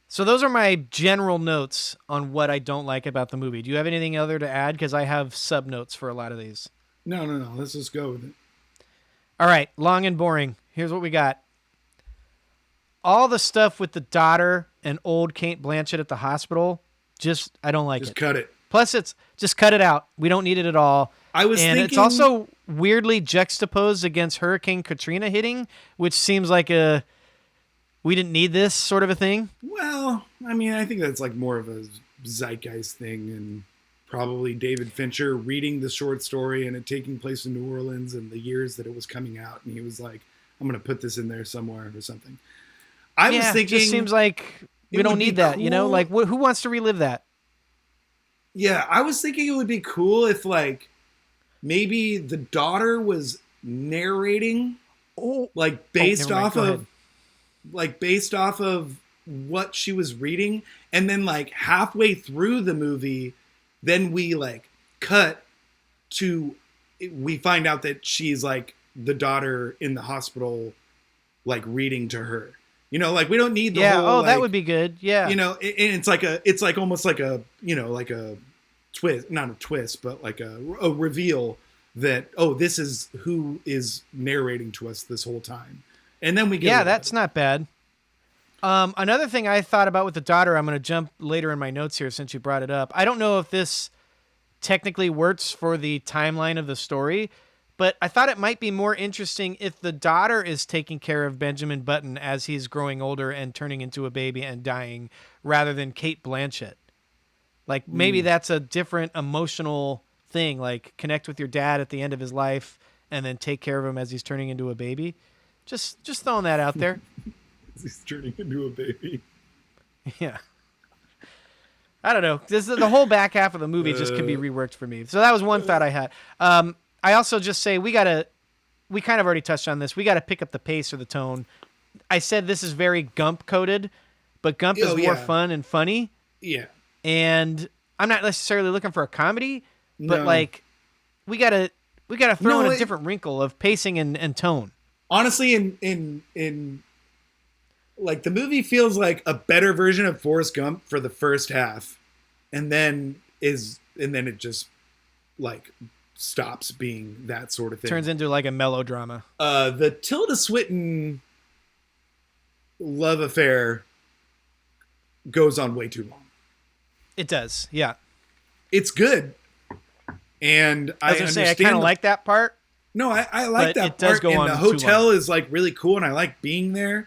So those are my general notes on what I don't like about the movie. Do you have anything other to add? Because I have sub notes for a lot of these. No. Let's just go with it. All right. Long and boring. Here's what we got. All the stuff with the daughter and old Cate Blanchett at the hospital, I don't like it. Just cut it. Plus, it's just cut it out. We don't need it at all. It's also weirdly juxtaposed against Hurricane Katrina hitting, which seems like we didn't need this sort of a thing. Well, I mean, I think that's like more of a zeitgeist thing, and probably David Fincher reading the short story and it taking place in New Orleans and the years that it was coming out, and he was like, I'm going to put this in there somewhere or something. I was thinking, it just seems like we don't need that, cool. Like who wants to relive that? Yeah, I was thinking it would be cool if like maybe the daughter was narrating, like based off of what she was reading, and then like halfway through the movie, then we like cut to, we find out that she's like the daughter in the hospital, like reading to her. Like we don't need the whole. Oh, that would be good. Yeah. And it's like almost like a, like a twist, not a twist, but like a reveal that, this is who is narrating to us this whole time. And then we get. Yeah, that's not bad. Another thing I thought about with the daughter, I'm going to jump later in my notes here since you brought it up. I don't know if this technically works for the timeline of the story, but I thought it might be more interesting if the daughter is taking care of Benjamin Button as he's growing older and turning into a baby and dying, rather than Cate Blanchett. Like maybe that's a different emotional thing, like connect with your dad at the end of his life and then take care of him as he's turning into a baby. Just throwing that out there. He's turning into a baby. Yeah. I don't know. The whole back half of the movie just could be reworked for me. So that was one thought I had. I also just say we kind of already touched on this. We got to pick up the pace or the tone. I said this is very Gump coded, but Gump is more fun and funny. Yeah. And I'm not necessarily looking for a comedy, but like we got to throw in a different wrinkle of pacing and tone. Honestly, in like the movie feels like a better version of Forrest Gump for the first half, and then it just like stops being that sort of thing. Turns into like a melodrama. The Tilda Swinton love affair goes on way too long. It does, yeah. It's good, and I understand. I kind of like that part. No, I like that it does part. Go and on the hotel too long. Is like really cool, and I like being there.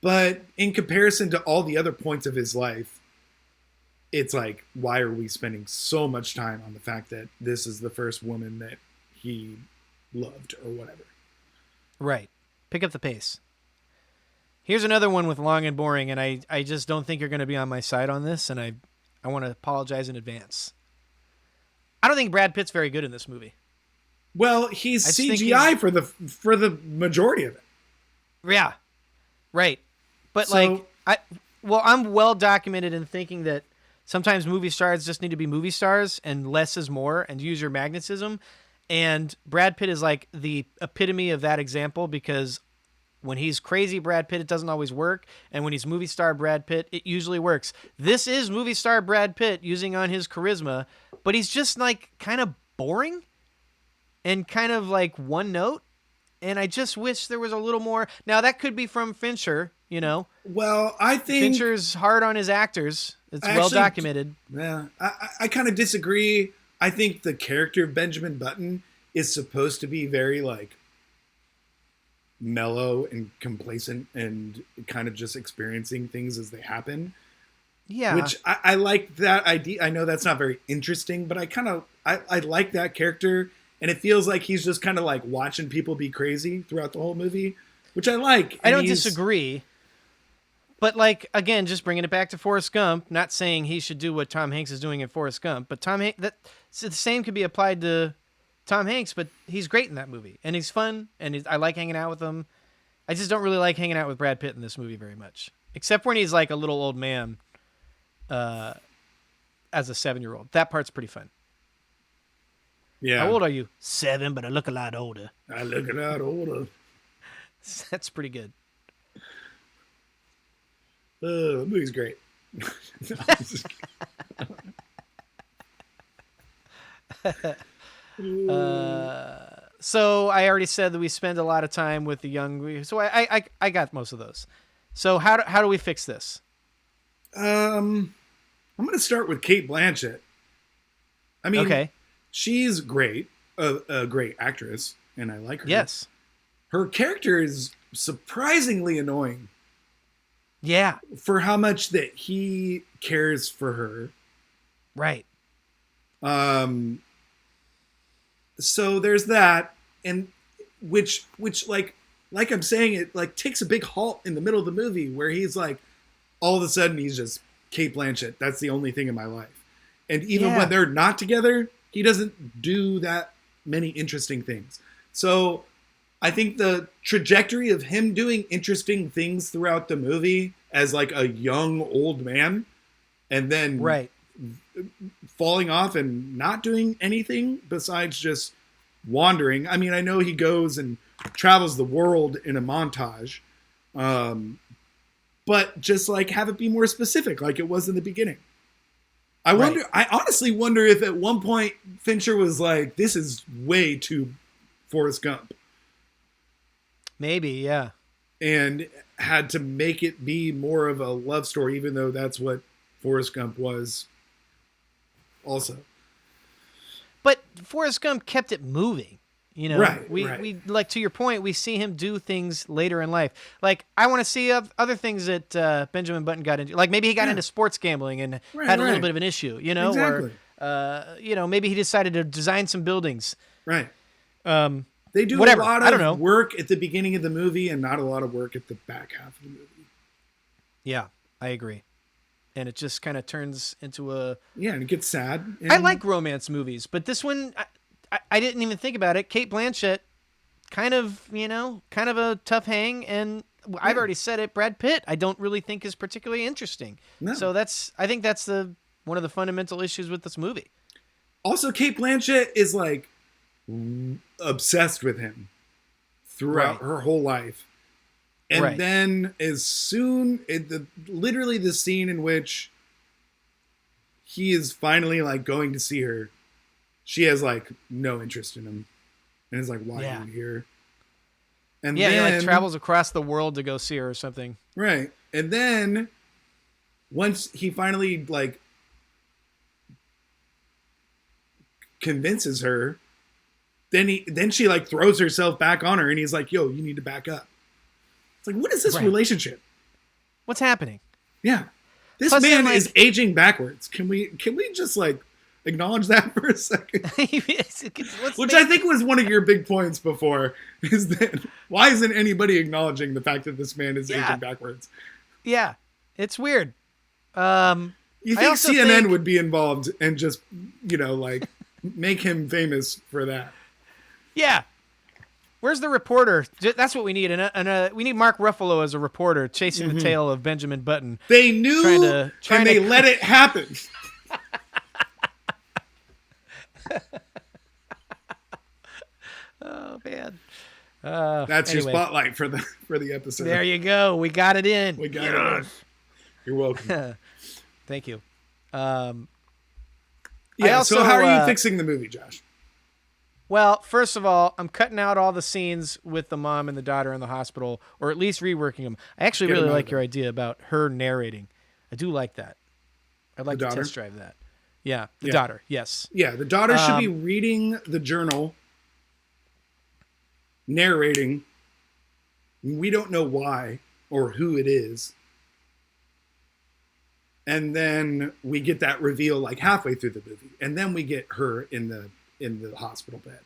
But in comparison to all the other points of his life, it's like, why are we spending so much time on the fact that this is the first woman that he loved or whatever? Right. Pick up the pace. Here's another one with long and boring, and I just don't think you're going to be on my side on this, and I want to apologize in advance. I don't think Brad Pitt's very good in this movie. Well, he's CGI for the majority of it. Yeah. Right. But I'm well documented in thinking that sometimes movie stars just need to be movie stars and less is more and use your magnetism. And Brad Pitt is like the epitome of that example, because when he's crazy Brad Pitt, it doesn't always work. And when he's movie star Brad Pitt, it usually works. This is movie star Brad Pitt using on his charisma, but he's just like kind of boring and kind of like one note. And I just wish there was a little more. Now that could be from Fincher, Well, I think Fincher's hard on his actors. It's well documented. Yeah, I kind of disagree. I think the character of Benjamin Button is supposed to be very like mellow and complacent and kind of just experiencing things as they happen. Yeah, which I like that idea. I know that's not very interesting, but I like that character, and it feels like he's just kind of like watching people be crazy throughout the whole movie, which I like. I don't disagree. But, like, again, just bringing it back to Forrest Gump, not saying he should do what Tom Hanks is doing in Forrest Gump, but the same could be applied to Tom Hanks, but he's great in that movie, and he's fun, and I like hanging out with him. I just don't really like hanging out with Brad Pitt in this movie very much, except when he's, like, a little old man as a 7-year-old. That part's pretty fun. Yeah. How old are you? 7, but I look a lot older. I look a lot older. That's pretty good. The movie's great. So I already said that we spend a lot of time with the young. So I got most of those. So how do we fix this? I'm going to start with Cate Blanchett. I mean, okay. she's great, a great actress, and I like her. Yes. Her character is surprisingly annoying. Yeah. For how much that he cares for her. Right. So there's that, and which like I'm saying, it like takes a big halt in the middle of the movie where he's like, all of a sudden he's just Kate Blanchett. That's the only thing in my life. And even when they're not together, he doesn't do that many interesting things. So I think the trajectory of him doing interesting things throughout the movie as like a young old man, and then falling off and not doing anything besides just wandering. I mean, I know he goes and travels the world in a montage, but just like have it be more specific like it was in the beginning. I honestly wonder if at one point Fincher was like, this is way too Forrest Gump. Maybe, yeah. And had to make it be more of a love story, even though that's what Forrest Gump was also. But Forrest Gump kept it moving. You know, right. We like, to your point, we see him do things later in life. Like, I want to see other things that Benjamin Button got into. Like, maybe he got into sports gambling and had a little bit of an issue, you know, exactly. or, you know, maybe he decided to design some buildings. Right. They do a lot of work at the beginning of the movie and not a lot of work at the back half of the movie. Yeah, I agree. And it just kind of turns into a... Yeah, and it gets sad. I like romance movies, but this one... I didn't even think about it. Kate Blanchett, kind of a tough hang, and I've already said it. Brad Pitt, I don't really think is particularly interesting. No. So I think that's one of the fundamental issues with this movie. Also, Kate Blanchett is like obsessed with him throughout her whole life, and then as soon literally the scene in which he is finally like going to see her, she has like no interest in him, and is like, "Why are you here?" And then, he like travels across the world to go see her or something. Right, and then once he finally like convinces her, then she like throws herself back on her, and he's like, "Yo, you need to back up." It's like, what is this relationship? What's happening? Yeah, this man is aging backwards. Can we just like acknowledge that for a second? Which I think was one of your big points before, is that why isn't anybody acknowledging the fact that this man is aging backwards? Yeah, it's weird. You think CNN would be involved and just, you know, like make him famous for that? Yeah. Where's the reporter? That's what we need. And we need Mark Ruffalo as a reporter chasing the tail of Benjamin Button. They knew and they let it happen. Oh man, that's your spotlight for the episode. There you go. We got it in. We got it in. You're welcome. Thank you. Yeah. So how are you fixing the movie, Josh? Well, first of all, I'm cutting out all the scenes with the mom and the daughter in the hospital, or at least reworking them. I actually really like your idea about her narrating. I do like that. I'd like to test drive that. Yeah, the daughter, yes. Yeah, the daughter should be reading the journal, narrating. We don't know why or who it is. And then we get that reveal like halfway through the movie. And then we get her in the hospital bed.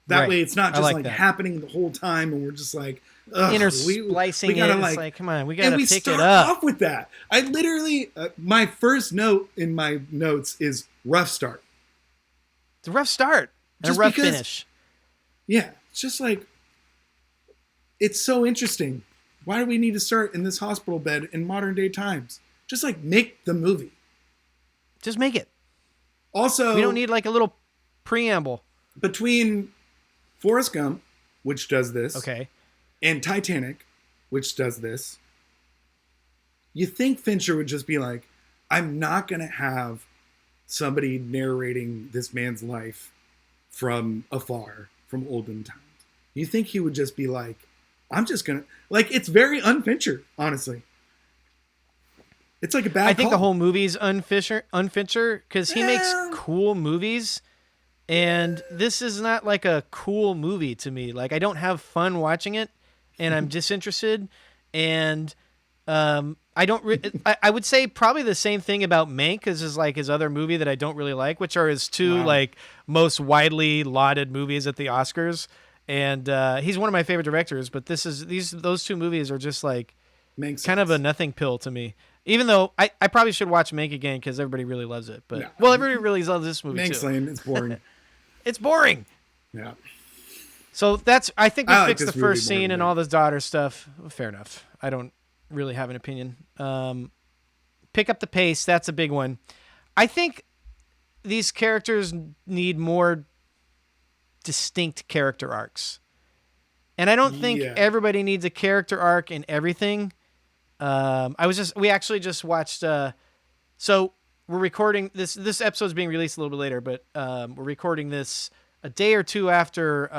That way it's not just like happening the whole time and we're just like, intersplicing we gotta, it. like, it's like, come on, we gotta pick it up. And we start off with that. I literally, my first note in my notes is rough start. It's a rough start and a rough finish. Yeah, it's just like, it's so interesting. Why do we need to start in this hospital bed in modern day times? Just like make the movie. Just make it. Also, we don't need like a little preamble. Between Forrest Gump, which does this, and Titanic, which does this, you think Fincher would just be like, I'm not going to have somebody narrating this man's life from afar, from olden times. You think he would just be like, I'm just going to... Like, it's very un-Fincher, honestly. It's like a bad I think call. the whole movie's unfincher because he makes cool movies, and this is not like a cool movie to me. Like I don't have fun watching it, and I'm disinterested, and I don't. I would say probably the same thing about Mank as is like his other movie that I don't really like, which are his two like most widely lauded movies at the Oscars. And he's one of my favorite directors, but those two movies are just like kind of a nothing pill to me. Even though I probably should watch Mank again because everybody really loves it. But everybody really loves this movie Mank's too. lame. It's boring. It's boring. Yeah. So I think we fixed the first scene and all this daughter stuff. Fair enough. I don't really have an opinion. Pick up the pace. That's a big one. I think these characters need more distinct character arcs. And I don't think everybody needs a character arc in everything. We actually just watched, so we're recording this episode is being released a little bit later, but, we're recording this a day or two after,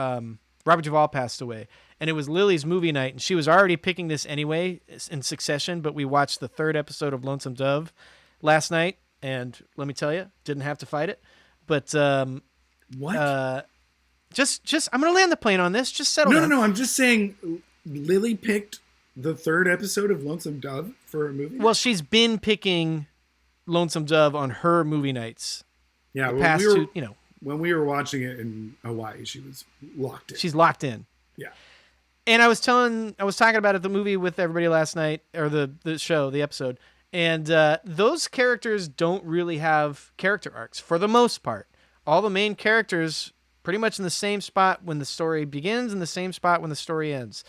Robert Duvall passed away, and it was Lily's movie night, and she was already picking this anyway in succession, but we watched the third episode of Lonesome Dove last night, and let me tell you, didn't have to fight it, but, what? Just I'm going to land the plane on this. Just settle down. No. I'm just saying Lily picked the third episode of Lonesome Dove for a movie. Well, she's been picking Lonesome Dove on her movie nights. Yeah, when we were watching it in Hawaii, she was locked in. She's locked in. Yeah. And I was talking about the movie with everybody last night, or the episode, and those characters don't really have character arcs for the most part. All the main characters pretty much in the same spot when the story begins and the same spot when the story ends.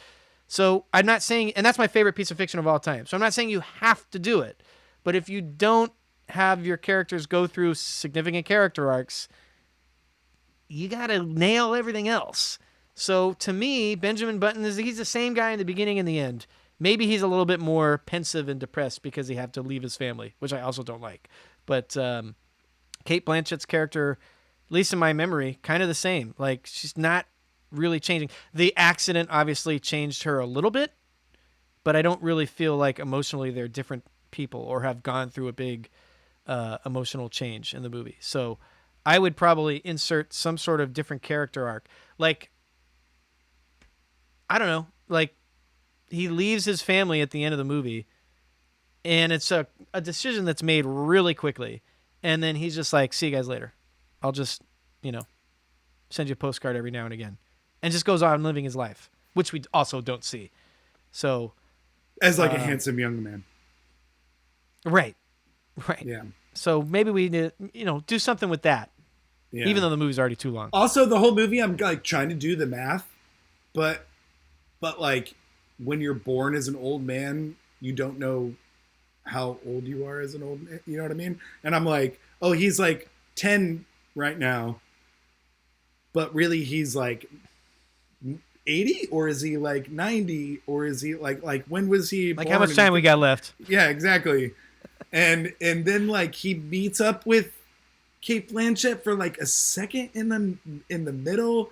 So I'm not saying, and that's my favorite piece of fiction of all time. So I'm not saying you have to do it, but if you don't have your characters go through significant character arcs, you got to nail everything else. So to me, Benjamin Button he's the same guy in the beginning and the end. Maybe he's a little bit more pensive and depressed because he had to leave his family, which I also don't like. But Cate Blanchett's character, at least in my memory, kind of the same. Like, she's not really changing. The accident obviously changed her a little bit, but I don't really feel like emotionally they're different people or have gone through a big emotional change in the movie. So I would probably insert some sort of different character arc. Like, I don't know, like he leaves his family at the end of the movie and it's a decision that's made really quickly. And then he's just like, see you guys later. I'll just, send you a postcard every now and again. And just goes on living his life, which we also don't see. So, as like a handsome young man. Right. Yeah. So maybe we need to, do something with that. Yeah. Even though the movie's already too long. Also, the whole movie, I'm like trying to do the math, but like when you're born as an old man, you don't know how old you are as an old man. You know what I mean? And I'm like, oh, he's like 10 right now, but really he's like 80, or is he like 90, or is he like when was he like born? How much time we got left? Yeah, exactly. And then like he meets up with Cate Blanchett for like a second in the middle.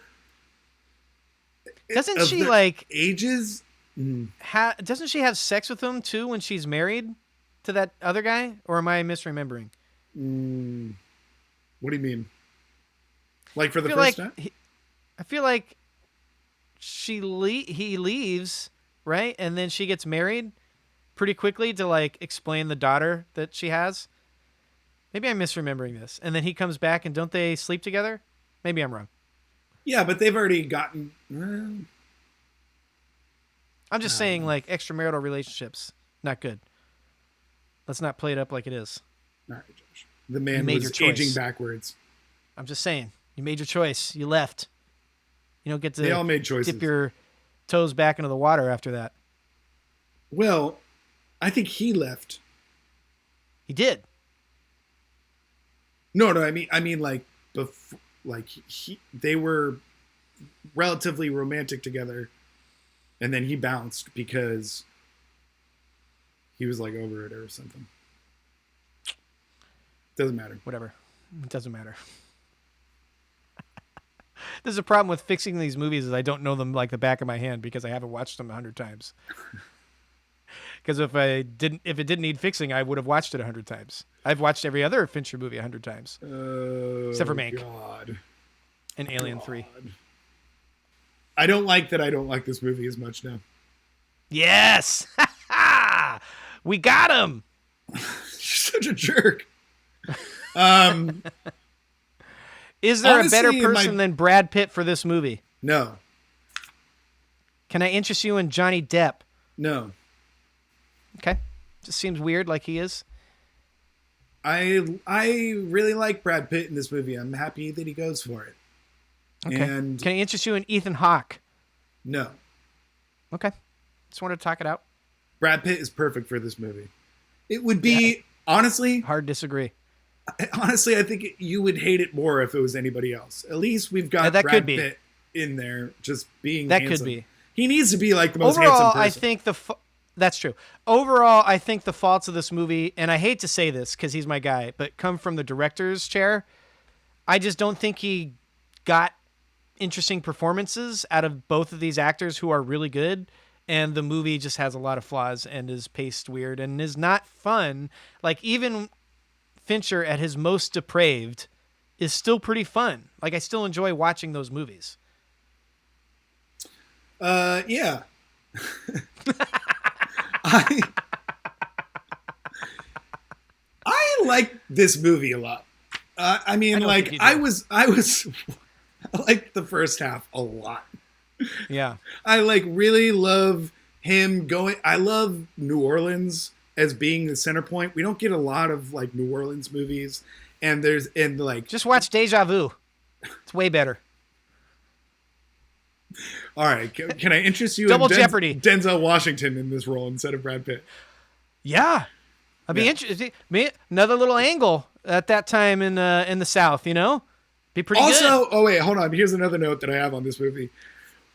Doesn't she like ages? Doesn't she have sex with him too when she's married to that other guy? Or am I misremembering? What do you mean? Like for the first time? I feel like he leaves, right? And then she gets married pretty quickly to like explain the daughter that she has. Maybe I'm misremembering this. And then he comes back and don't they sleep together? Maybe I'm wrong. Yeah, but they've already gotten... I'm just saying, like, extramarital relationships, not good. Let's not play it up like it is. All right, Josh. The man was aging backwards. I'm just saying. You made your choice. You left. You don't get to they all made choices. Dip your toes back into the water after that. Well, I think he left. He did. No, I mean, like, before, like they were relatively romantic together, and then he bounced because he was like over it or something. Doesn't matter. Whatever. It doesn't matter. There's a problem with fixing these movies is I don't know them like the back of my hand because I haven't watched them 100 times. Because if it didn't need fixing, I would have watched it 100 times. I've watched every other Fincher movie 100 times, except for Mank and Alien 3. I don't like that. I don't like this movie as much now. Yes, we got him. You're such a jerk. Is there honestly, a better person than Brad Pitt for this movie? No. Can I interest you in Johnny Depp? No. Okay. Just seems weird like he is. I really like Brad Pitt in this movie. I'm happy that he goes for it. Okay. And can I interest you in Ethan Hawke? No. Okay. Just wanted to talk it out. Brad Pitt is perfect for this movie. It would be, honestly... Hard disagree. Honestly, I think you would hate it more if it was anybody else. At least we've got Brad Pitt in there just being handsome. That could be. He needs to be like the most handsome person. I think that's true. Overall, I think the faults of this movie, and I hate to say this because he's my guy, but come from the director's chair. I just don't think he got interesting performances out of both of these actors who are really good. And the movie just has a lot of flaws and is paced weird and is not fun. Like, even Fincher at his most depraved is still pretty fun. Like, I still enjoy watching those movies. Yeah. I like this movie a lot. I mean, like, I liked the first half a lot. Yeah. I really love him going. I love New Orleans as being the center point. We don't get a lot of New Orleans movies, and just watch Deja Vu. It's way better. All right, can I interest you Double in Jeopardy. Denzel Washington in this role instead of Brad Pitt? Yeah, I'd be interested. Another little angle at that time in the South, be pretty good. Also, oh wait, hold on. Here's another note that I have on this movie.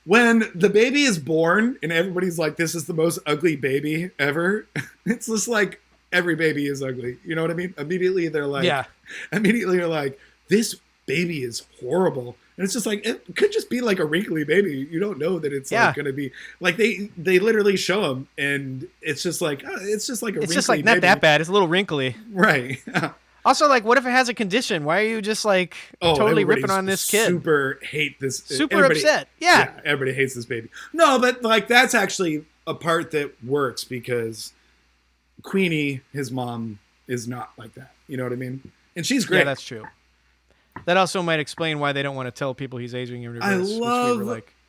When the baby is born and everybody's like, this is the most ugly baby ever, it's just like every baby is ugly. You know what I mean? Immediately they're like, this baby is horrible. And it's just like, it could just be like a wrinkly baby. You don't know that it's going to be like, they literally show him and it's just like, it's just like a wrinkly baby. It's just like not that bad. It's a little wrinkly. Right. Also, what if it has a condition? Why are you just totally ripping on this kid? Super upset. Yeah. Everybody hates this baby. No, but that's actually a part that works because Queenie, his mom, is not like that. You know what I mean? And she's great. Yeah, that's true. That also might explain why they don't want to tell people he's aging in reverse.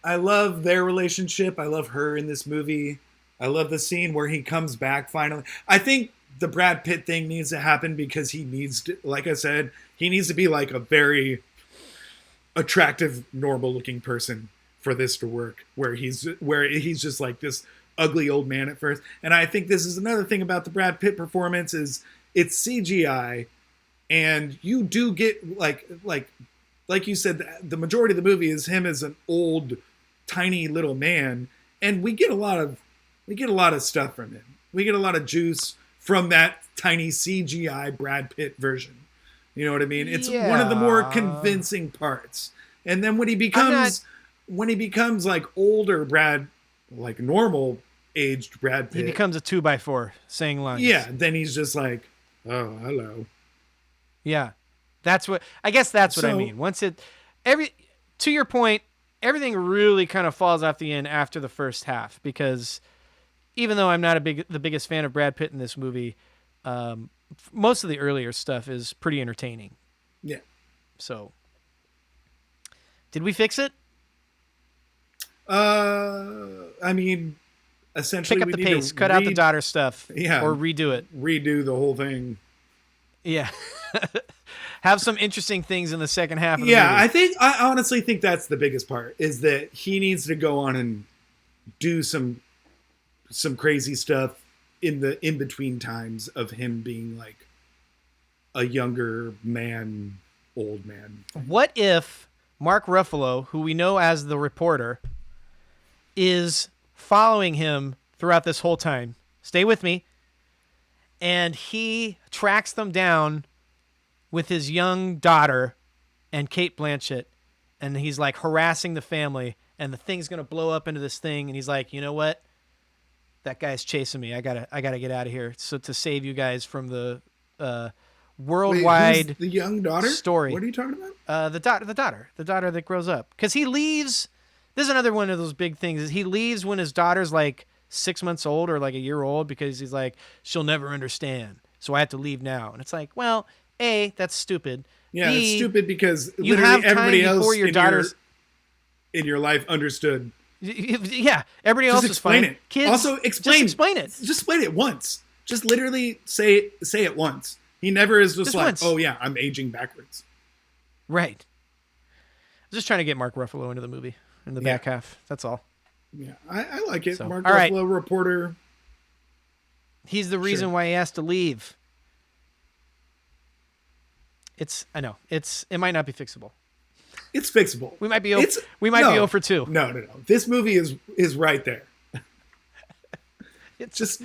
I love their relationship. I love her in this movie. I love the scene where he comes back finally. I think the Brad Pitt thing needs to happen because he needs to, like I said, he needs to be like a very attractive, normal looking person for this to work, where he's just like this ugly old man at first. And I think this is another thing about the Brad Pitt performance is it's CGI, and you do get like you said, the majority of the movie is him as an old, tiny little man, and we get a lot of stuff from him. We get a lot of juice from that tiny CGI Brad Pitt version. You know what I mean? It's one of the more convincing parts. And then when he becomes like older like normal aged Brad Pitt, he becomes a 2x4 saying lines. Yeah, then he's just like, oh, hello. Yeah. That's what I mean. To your point, everything really kind of falls off the end after the first half, because even though I'm not the biggest fan of Brad Pitt in this movie, most of the earlier stuff is pretty entertaining. Yeah. So, did we fix it? I mean, essentially, pick up the pace, cut out the daughter stuff, or redo it. Redo the whole thing. Yeah. Have some interesting things in the second half of the movie. I honestly think that's the biggest part, is that he needs to go on and do some crazy stuff in the in-between times of him being like a younger man, old man. What if Mark Ruffalo, who we know as the reporter, is following him throughout this whole time? Stay with me. And he tracks them down with his young daughter and Cate Blanchett, and he's like harassing the family, and the thing's going to blow up into this thing, and he's like, you know what? that guy's chasing me. I gotta get out of here. So to save you guys from the worldwide Wait, the young daughter story. What are you talking about? The daughter that grows up, because he leaves. This is another one of those big things. Is he leaves when his daughter's like 6 months old or like a year old, because he's like, she'll never understand, so I have to leave now. And it's like, well, A, that's stupid. Yeah, B, it's stupid because you literally have time everybody else before your daughter's in your life understood. Yeah, everybody Just else is explain fine. it. Kids, Also, explain it. Just explain it once. Just literally say it once. He never is just like, once. oh yeah, I'm aging backwards. Right. I'm just trying to get Mark Ruffalo into the movie in the back half. That's all. Yeah, I like it. So, Mark all Ruffalo, right. reporter. He's the reason why he has to leave. I know. It might not be fixable. It's fixable. We might be 0 for 2. No. This movie is right there. It's just,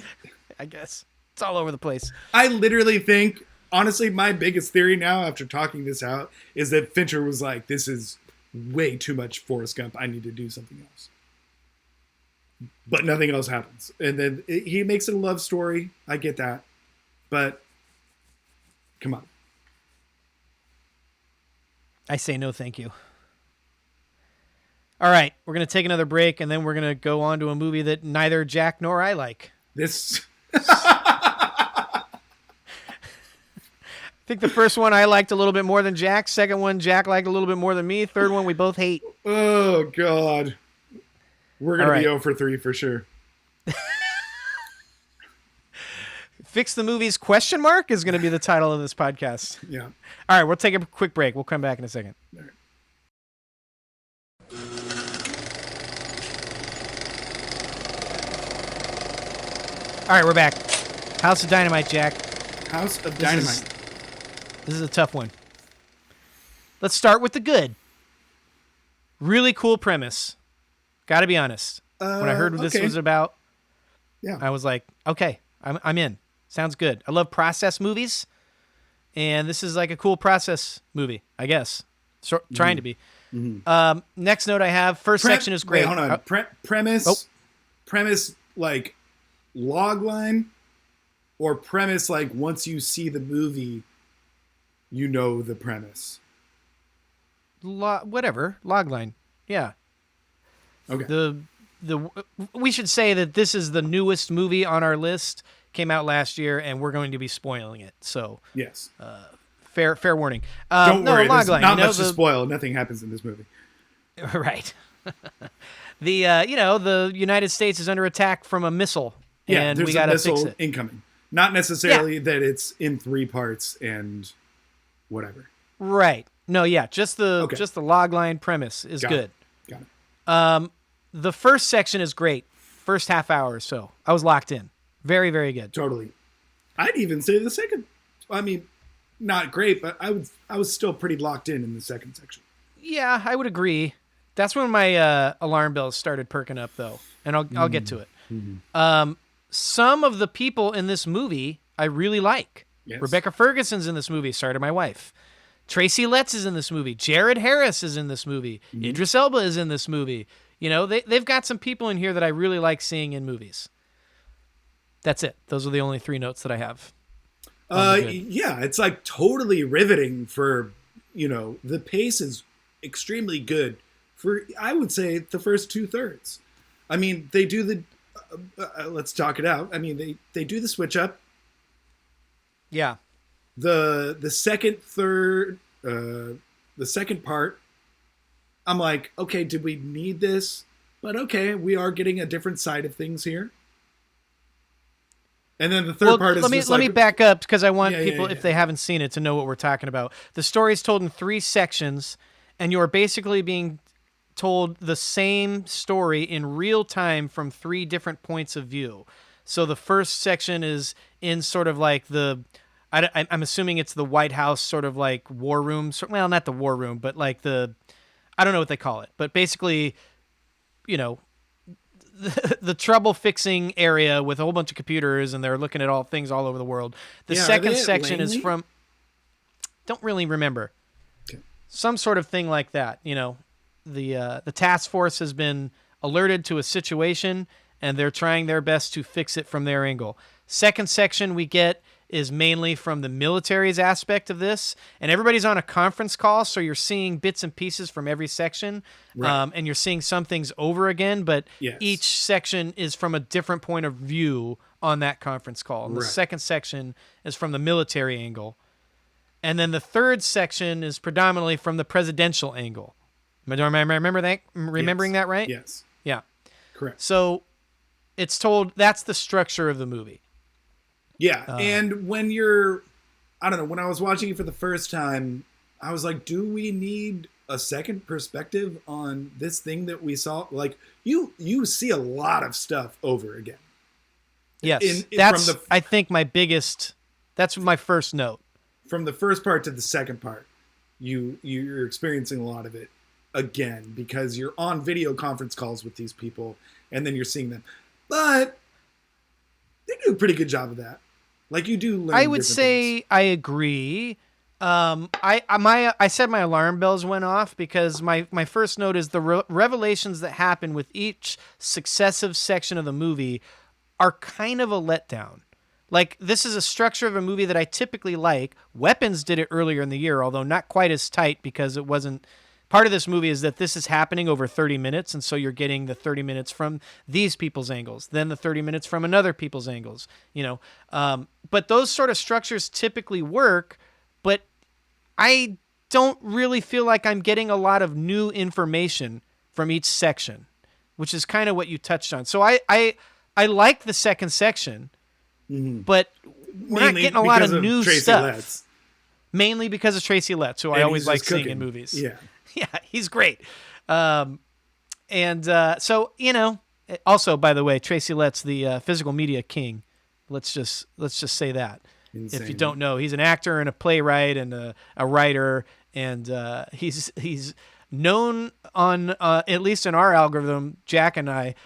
I guess. It's all over the place. I literally think, honestly, my biggest theory now after talking this out is that Fincher was like, this is way too much Forrest Gump. I need to do something else. But nothing else happens. And then he makes it a love story. I get that. But come on. I say no, thank you. All right, we're going to take another break, and then we're going to go on to a movie that neither Jack nor I like. I think the first one I liked a little bit more than Jack. Second one, Jack liked a little bit more than me. Third one, we both hate. Oh, God. We're going to be 0 for 3 for sure. Fix the Movies ? Is going to be the title of this podcast. Yeah. All right, we'll take a quick break. We'll come back in a second. All right. All right, we're back. House of Dynamite, Jack. House of Dynamite. This is a tough one. Let's start with the good. Really cool premise. Got to be honest. When I heard what this was about, I was like, okay, I'm in. Sounds good. I love process movies, and this is like a cool process movie, I guess. Trying to be. Mm-hmm. Next note I have, first section is great. Wait, hold on. Premise like log line, or premise like once you see the movie, you know the premise? Whatever. Log line. Yeah. Okay. We should say that this is the newest movie on our list. Came out last year, and we're going to be spoiling it. So yes, fair warning. Don't worry, there's logline, not much to spoil. Nothing happens in this movie. Right. The United States is under attack from a missile, and we got to fix it. Incoming. Not necessarily that it's in 3 parts and whatever. Right. No. Yeah. Just the logline premise is good. Got it. The first section is great. First half hour or so, I was locked in. Very, very good. Totally. I'd even say the second. I mean, not great, but I was still pretty locked in the second section. Yeah, I would agree. That's when my alarm bells started perking up, though, and I'll get to it. Mm-hmm. Some of the people in this movie I really like. Yes. Rebecca Ferguson's in this movie. Sorry to my wife. Tracy Letts is in this movie. Jared Harris is in this movie. Mm-hmm. Idris Elba is in this movie. You know, they've got some people in here that I really like seeing in movies. That's it. Those are the only 3 notes that I have. Yeah, it's like totally riveting for, the pace is extremely good for, I would say, the first 2/3. I mean, they do let's talk it out. I mean, they do the switch up. Yeah. The second third, the second part, I'm like, okay, did we need this? But okay, we are getting a different side of things here. And then the third part is let me back up, because I want people, if they haven't seen it, to know what we're talking about. The story is told in 3 sections, and you are basically being told the same story in real time from 3 different points of view. So the first section is in sort of like I'm assuming it's the White House sort of like war room. Well, not the war room, but like I don't know what they call it. But basically, the trouble fixing area with a whole bunch of computers, and they're looking at all things all over the world. The second section is from, don't really remember, some sort of thing like that. The task force has been alerted to a situation, and they're trying their best to fix it from their angle. Second section we get is mainly from the military's aspect of this, and everybody's on a conference call, so you're seeing bits and pieces from every section, Right. and you're seeing some things over again, but Yes. each section is from a different point of view on that conference call. And the Right. second section is from the military angle. And then the third section is predominantly from the presidential angle. Am I remembering that right? Yes. Yeah. Correct. So it's told that's the structure of the movie. Yeah. And when I don't know, when I was watching it for the first time, I was like, do we need a second perspective on this thing that we saw? Like, you see a lot of stuff over again. Yes. That's, I think, that's my first note. From the first part to the second part, you're experiencing a lot of it again because you're on video conference calls with these people and then you're seeing them. But they do a pretty good job of that. Like, you do learn. I would say things. I agree. I said my alarm bells went off because my first note is the revelations that happen with each successive section of the movie are kind of a letdown. Like, this is a structure of a movie that I typically like. Weapons did it earlier in the year, although not quite as tight because it wasn't. Part of this movie is that this is happening over 30 minutes, and so you're getting the 30 minutes from these people's angles, then the 30 minutes from another people's angles, But those sort of structures typically work, but I don't really feel like I'm getting a lot of new information from each section, which is kind of what you touched on. So I like the second section, but we're not getting a lot of new Tracy stuff. Letts. Mainly because of Tracy Letts, who I always like seeing in movies. Yeah. Yeah, he's great. So, also, by the way, Tracy Letts, the physical media king. Let's just say that. Insane. If you don't know, he's an actor and a playwright and a writer, and he's known on at least in our algorithm, Jack and I,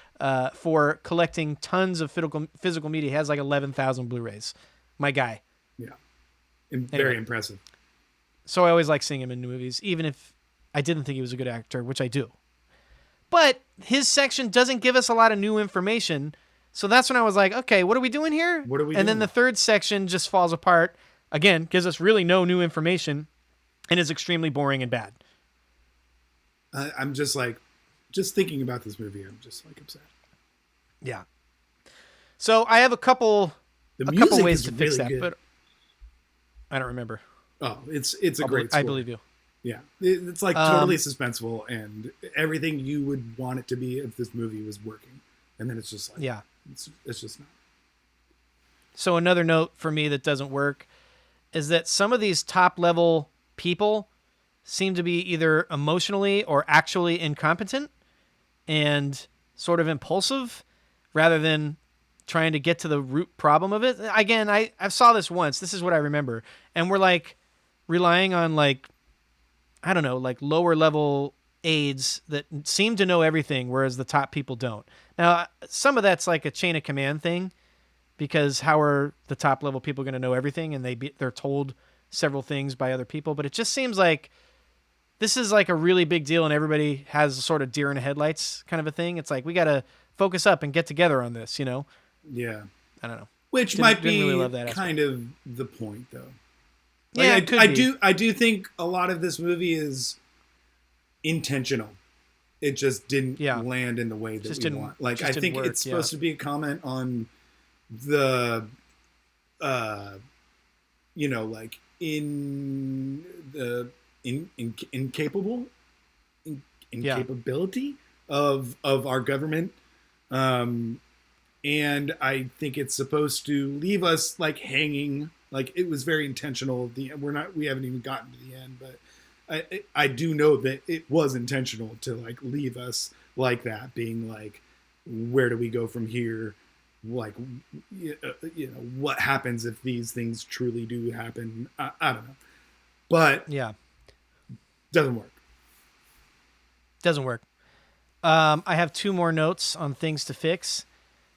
for collecting tons of physical media. He has like 11,000 Blu-rays. My guy. Yeah, very impressive. So I always like seeing him in movies, even if I didn't think he was a good actor, which I do. But his section doesn't give us a lot of new information. So that's when I was like, okay, what are we doing here? What are we doing? And then the third section just falls apart. Again, gives us really no new information and is extremely boring and bad. I'm just thinking about this movie, I'm just like upset. Yeah. So I have a couple ways to fix that, good. but I don't remember. Oh, it's a great score. I believe you. Yeah, it's like totally suspenseful and everything you would want it to be if this movie was working. And then it's just like, it's just not. So another note for me that doesn't work is that some of these top level people seem to be either emotionally or actually incompetent and sort of impulsive rather than trying to get to the root problem of it. Again, I saw this once. This is what I remember. And we're like relying on I don't know, like lower level aides that seem to know everything, whereas the top people don't. Now, some of that's like a chain of command thing, because how are the top level people going to know everything? And they're told several things by other people, but it just seems like this is like a really big deal, and everybody has a sort of deer in the headlights kind of a thing. It's like, we got to focus up and get together on this, Yeah. I don't know. Which might be really love that kind of the point, though. Like, yeah, I do think a lot of this movie is intentional. It just didn't land in the way that we want. Like, I think it's supposed to be a comment on the, like incapability of our government. And I think it's supposed to leave us like hanging. Like, it was very intentional. We haven't even gotten to the end, but I do know that it was intentional to like leave us like that, being like, where do we go from here? Like, what happens if these things truly do happen? I don't know, but doesn't work. I have two more notes on things to fix.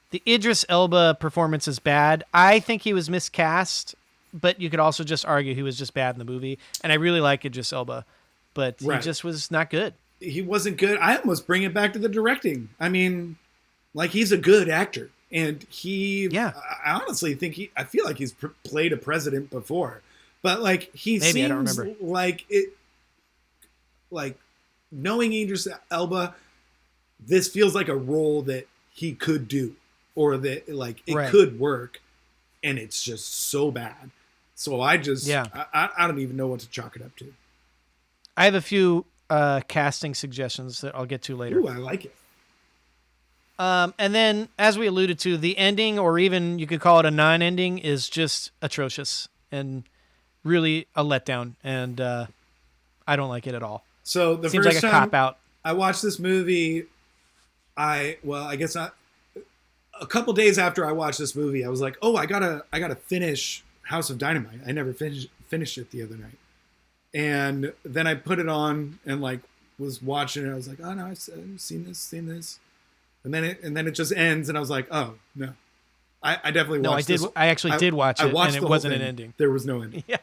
The Idris Elba performance is bad. I think he was miscast, but you could also just argue he was just bad in the movie. And I really like Idris Elba, but he just was not good. He wasn't good. I almost bring it back to the directing. I mean, Like, he's a good actor, and Yeah. I honestly think I feel like he's played a president before, but like he Maybe, I don't seems remember. like it. Like, knowing Idris Elba, this feels like a role that he could do, or that like it Right. could work, and it's just so bad. So Yeah. I don't even know what to chalk it up to. I have a few casting suggestions that I'll get to later. Ooh, I like it. And then, as we alluded to, the ending, or even you could call it a non-ending, is just atrocious and really a letdown. And I don't like it at all. So the Seems first like a time cop out. I watched this movie, I guess not. A couple days after I watched this movie, I was like, "Oh, I gotta finish House of Dynamite. I never finished it the other night." And then I put it on and like was watching it. I was like, "Oh no, I've seen this," and then it just ends, and I was like, "Oh no, I definitely watched No, I did. this. I actually did watch it, watched and the it whole wasn't an thing. ending. There was no ending. Yeah,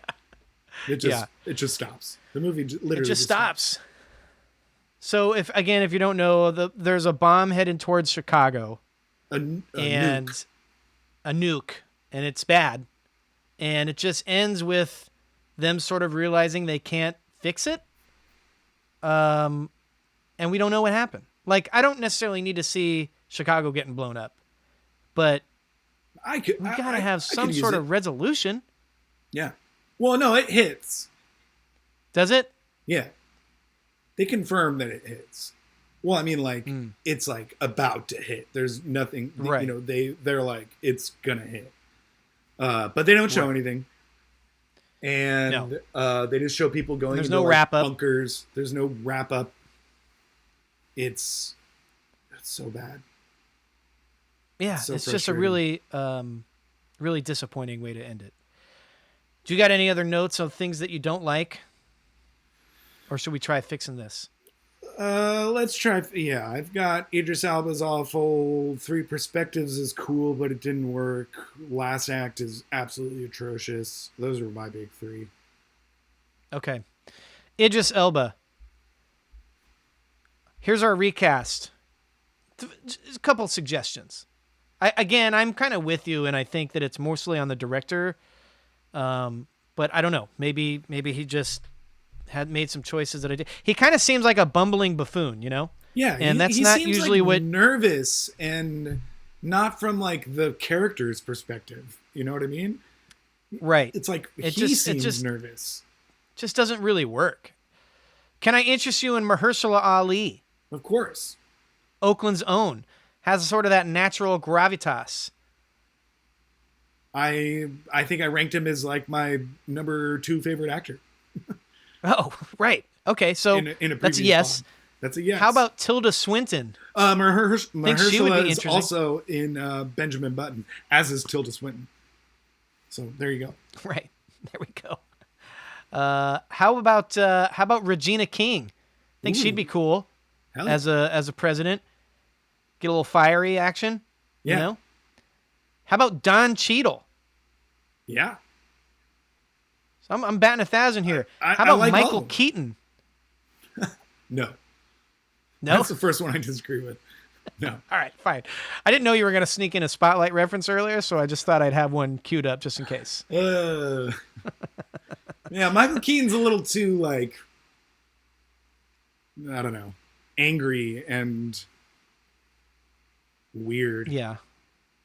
It just stops. The movie literally it just stops. So if you don't know, there's a bomb heading towards Chicago, A and nuke. a nuke, and it's bad, and it just ends with them sort of realizing they can't fix it. And we don't know what happened. Like, I don't necessarily need to see Chicago getting blown up, but we gotta have some sort of resolution. Yeah. Well, no, it hits. Does it? Yeah. They confirm that it hits. Well, I mean, like, it's like about to hit. There's nothing, Right. you know, they're like, it's gonna hit. But they don't show anything. And they just show people going There's into no like wrap up. bunkers. There's no wrap up. It's so bad. Yeah, So it's just a frustrating. really, really disappointing way to end it. Do you got any other notes of things that you don't like? Or should we try fixing this? Let's try. Yeah, I've got Idris Elba's awful. Three Perspectives is cool, but it didn't work. Last Act is absolutely atrocious. Those are my big three. Okay. Idris Elba. Here's our recast. A couple suggestions. I'm kind of with you, and I think that it's mostly on the director. But I don't know. Maybe he just had made some choices that I did. He kind of seems like a bumbling buffoon, you know? Yeah, and that's he not seems usually like what. Nervous, and not from like the character's perspective. You know what I mean? Right. It's like It he just seems nervous. Just doesn't really work. Can I interest you in Mahershala Ali? Of course. Oakland's own. Has sort of that natural gravitas. I think I ranked him as like my number 2 favorite actor. Oh, right. Okay, so in a that's a previous yes. pod. That's a yes. How about Tilda Swinton? Think she would Mahershala be is interesting. also in Benjamin Button, as is Tilda Swinton. So there you go. Right. There we go. How about Regina King? Think she'd be cool Hell yeah. as a president. Get a little fiery action. Yeah. You know? How about Don Cheadle? Yeah. So I'm batting 1,000 here. I How about like all Michael of them. Keaton? No. No. That's the first one I disagree with. No. All right, fine. I didn't know you were going to sneak in a Spotlight reference earlier, so I just thought I'd have one queued up just in case. Yeah, Michael Keaton's a little too, like, I don't know, angry and weird. Yeah.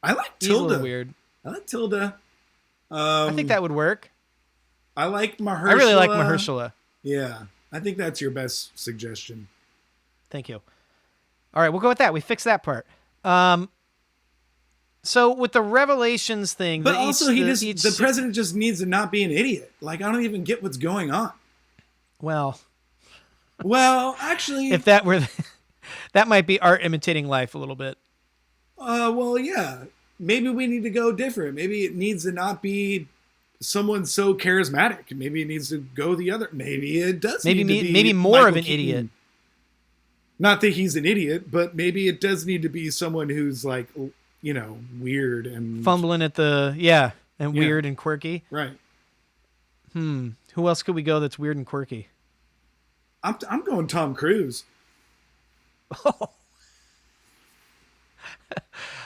I like He's a Tilda. little weird. I like Tilda. I think that would work. I like Mahershala. I really like Mahershala. Yeah. I think that's your best suggestion. Thank you. All right, we'll go with that. We fixed that part. So with the Revelations thing, But also, the president just needs to not be an idiot. Like, I don't even get what's going on. Well, actually, if that were, that might be art imitating life a little bit. Well, yeah. Maybe we need to go different. Maybe it needs to not be someone so charismatic. Maybe it needs to go the other. Maybe it does. Maybe more Michael of an Keaton. idiot. Not that he's an idiot, but maybe it does need to be someone who's like, you know, weird and Fumbling at weird and quirky. Right. Who else could we go that's weird and quirky? I'm going Tom Cruise.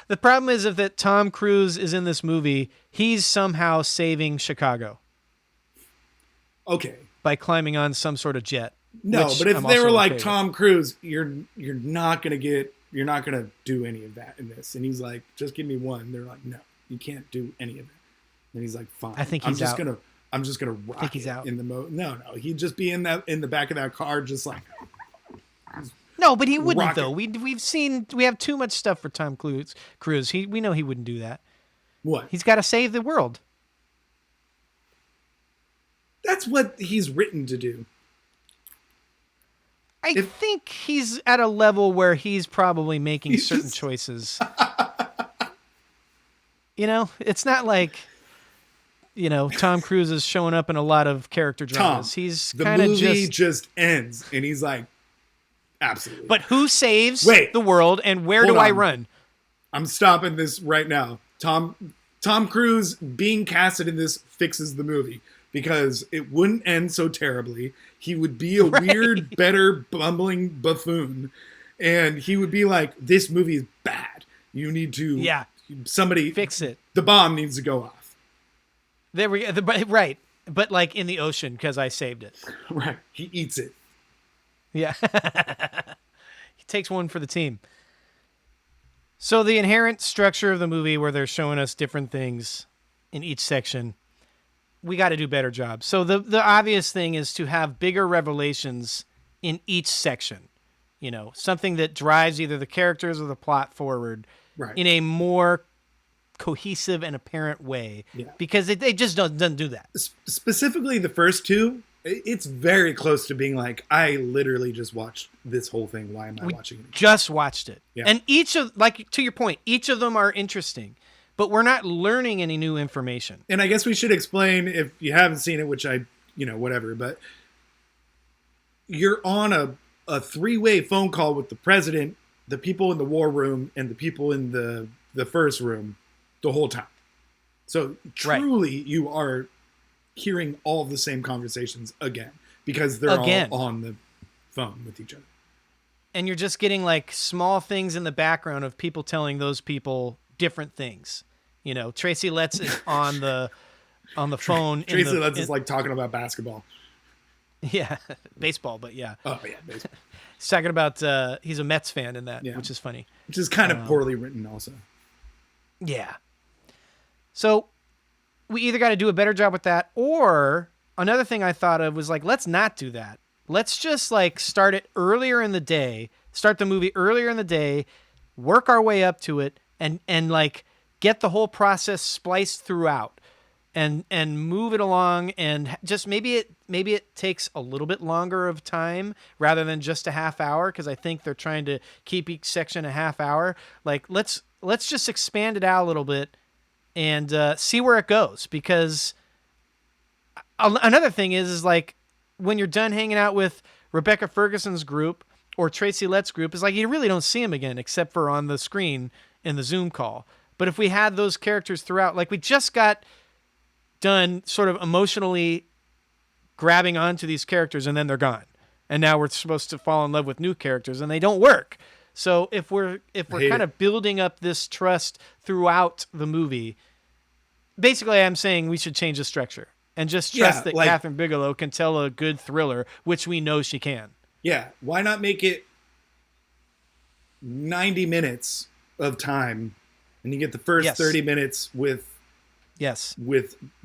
The problem is if that Tom Cruise is in this movie, he's somehow saving Chicago. Okay. By climbing on some sort of jet. No, but if they were like Tom Cruise, you're not gonna do any of that in this. And he's like, just give me one. They're like, no, you can't do any of it. And he's like, fine. I think he's out. I'm just gonna rock. I think he's out in the No, he'd just be in the back of that car, just like. No, but he wouldn't though. We have too much stuff for Tom Cruise. We know he wouldn't do that. What? He's got to save the world. That's what he's written to do. I think he's at a level where he's probably making certain choices. It's not like, Tom Cruise is showing up in a lot of character dramas. He's kind of the movie just ends, and he's like, absolutely. But who saves the world, and where do I run? I'm stopping this right now. Tom Cruise being casted in this fixes the movie. Because it wouldn't end so terribly. He would be a weird, better, bumbling buffoon. And he would be like, this movie is bad. You need to... Yeah. Somebody... Fix it. The bomb needs to go off. There we go. Right. But like in the ocean, because I saved it. Right. He eats it. Yeah. He takes one for the team. So the inherent structure of the movie where they're showing us different things in each section... we got to do a better job. So the obvious thing is to have bigger revelations in each section, something that drives either the characters or the plot forward in a more cohesive and apparent way. Yeah. Because it just doesn't do that. Specifically the first two, it's very close to being like, I literally just watched this whole thing. Why am I watching it? Just watched it. Yeah. And each of, like, to your point, each of them are interesting. But we're not learning any new information. And I guess we should explain, if you haven't seen it, which whatever, but you're on a three-way phone call with the president, the people in the war room, and the people in the first room the whole time. So truly you are hearing all of the same conversations again, because they're all on the phone with each other. And you're just getting like small things in the background of people telling those people different things. Tracy Letts is on the phone. Tracy Letts is like talking about basketball. Yeah, baseball, but yeah. Oh yeah, baseball. He's talking about he's a Mets fan in that, which is funny. Which is kind of poorly written, also. Yeah. So we either got to do a better job with that, or another thing I thought of was like, let's not do that. Let's just like start it earlier in the day. Start the movie earlier in the day. Work our way up to it, and like. Get the whole process spliced throughout and move it along, and just maybe it takes a little bit longer of time rather than just a half hour, because I think they're trying to keep each section a half hour. Like let's just expand it out a little bit and see where it goes, because another thing is like when you're done hanging out with Rebecca Ferguson's group or Tracy Letts' group, is like you really don't see them again except for on the screen in the Zoom call. But if we had those characters throughout, like we just got done sort of emotionally grabbing onto these characters and then they're gone. And now we're supposed to fall in love with new characters and they don't work. So if we're kind of building up this trust throughout the movie, basically I'm saying we should change the structure and just trust that Catherine Bigelow can tell a good thriller, which we know she can. Yeah. Why not make it 90 minutes of time? And you get the first 30 minutes with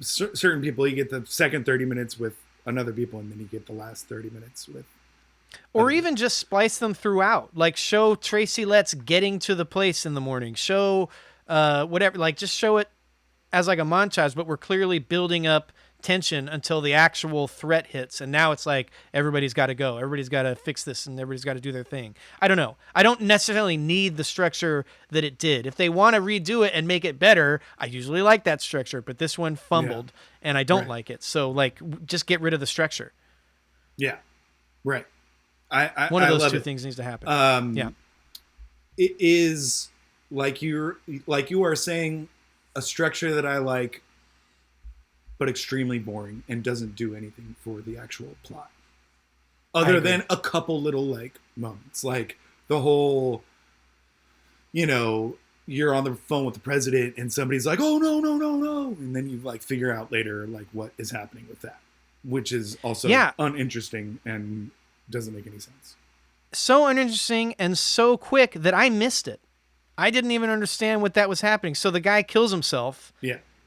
certain people. You get the second 30 minutes with another people, and then you get the last 30 minutes with. Or even just splice them throughout. Like show Tracy Letts getting to the place in the morning. Show whatever. Like just show it as like a montage, but we're clearly building up tension until the actual threat hits, and now it's like everybody's got to go, everybody's got to fix this, and everybody's got to do their thing. I don't know. I don't necessarily need the structure that it did. If they want to redo it and make it better, I usually like that structure, but this one fumbled, and I don't like it. So like, just get rid of the structure. Yeah, right. One of those two things needs to happen. It is like you are saying, a structure that I like, but extremely boring and doesn't do anything for the actual plot. Other than a couple little like moments, like the whole, you're on the phone with the president and somebody's like, oh no, no, no, no. And then you like figure out later like what is happening with that, which is also uninteresting and doesn't make any sense. So uninteresting and so quick that I missed it. I didn't even understand what that was happening. So the guy kills himself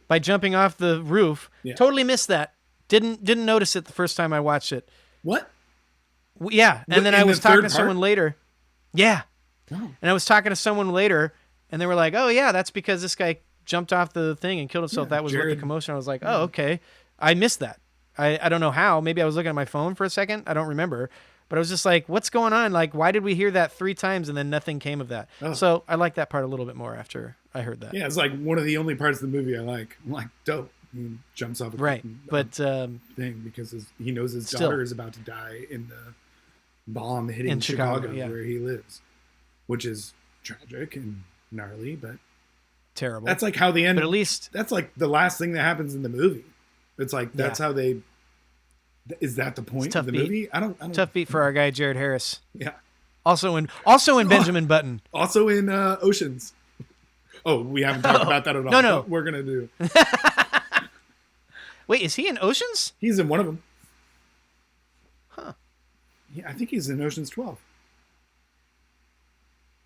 by jumping off the roof. Yeah. Totally missed that. Didn't notice it the first time I watched it. What? Yeah. And then I was talking to someone later. Yeah. Oh. And I was talking to someone later, and they were like, oh, yeah, that's because this guy jumped off the thing and killed himself. That was what the commotion. I was like, oh, okay. I missed that. I don't know how. Maybe I was looking at my phone for a second. I don't remember. But I was just like, what's going on? Like, why did we hear that 3 times and then nothing came of that? Oh. So I like that part a little bit more after I heard that. Yeah, it's like one of the only parts of the movie I like. I'm like, dope. He jumps off a thing because he knows his daughter is about to die in the bomb hitting Chicago where he lives, which is tragic and gnarly, but terrible. That's like how the end. But at least that's like the last thing that happens in the movie. It's like that's how they. Is that the point of the movie? I don't. Tough beat for our guy Jared Harris. Yeah. Also in Benjamin Button. Also in Oceans. Oh, we haven't talked about that at all. No. We're gonna do. Wait, is he in Oceans? He's in one of them. Huh. Yeah, I think he's in Oceans 12.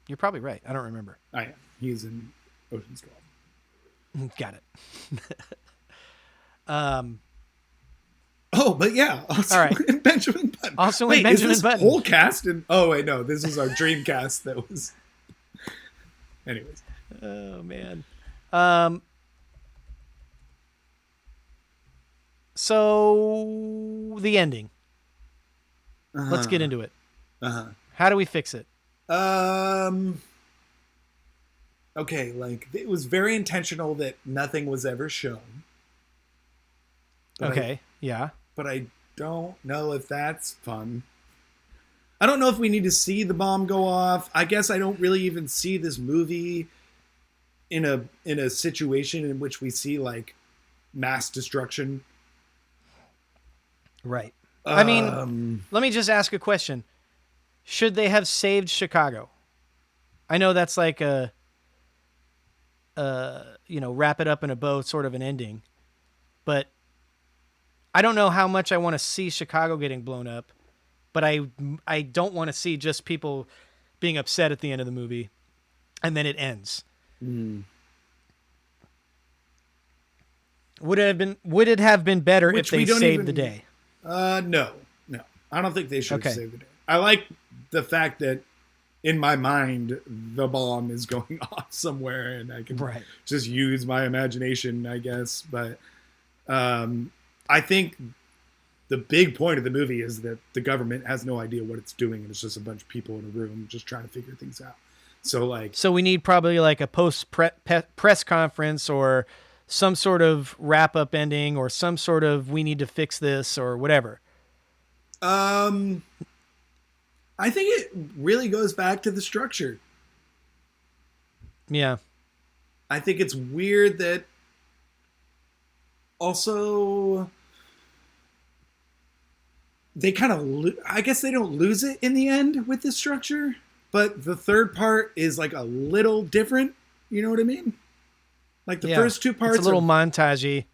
You're probably right. I don't remember. I am. He's in Oceans 12. Got it. Oh, but yeah. Also all right. in Benjamin Button. Also in Benjamin is this Button. Whole cast and no, this is our dream cast that was. Anyways. Oh man. So the ending. Let's get into it. How do we fix it? Okay, like it was very intentional that nothing was ever shown. Okay. But I don't know if that's fun. I don't know if we need to see the bomb go off. I guess I don't really even see this movie in a situation in which we see like mass destruction. Right. I mean, let me just ask a question. Should they have saved Chicago? I know that's like a wrap it up in a bow sort of an ending, but I don't know how much I want to see Chicago getting blown up, but I don't want to see just people being upset at the end of the movie and then it ends. Mm. Would it have been better if they saved the day? No. I don't think they should have saved the day. I like the fact that in my mind the bomb is going off somewhere and I can just use my imagination, I guess. But I think the big point of the movie is that the government has no idea what it's doing and it's just a bunch of people in a room just trying to figure things out. So we need probably like a press conference or some sort of wrap up ending or some sort of we need to fix this or whatever. I think it really goes back to the structure. Yeah. I think it's weird that also they kind of, I guess they don't lose it in the end with the structure, but the third part is like a little different. You know what I mean? Like the first two parts, it's a little montagey.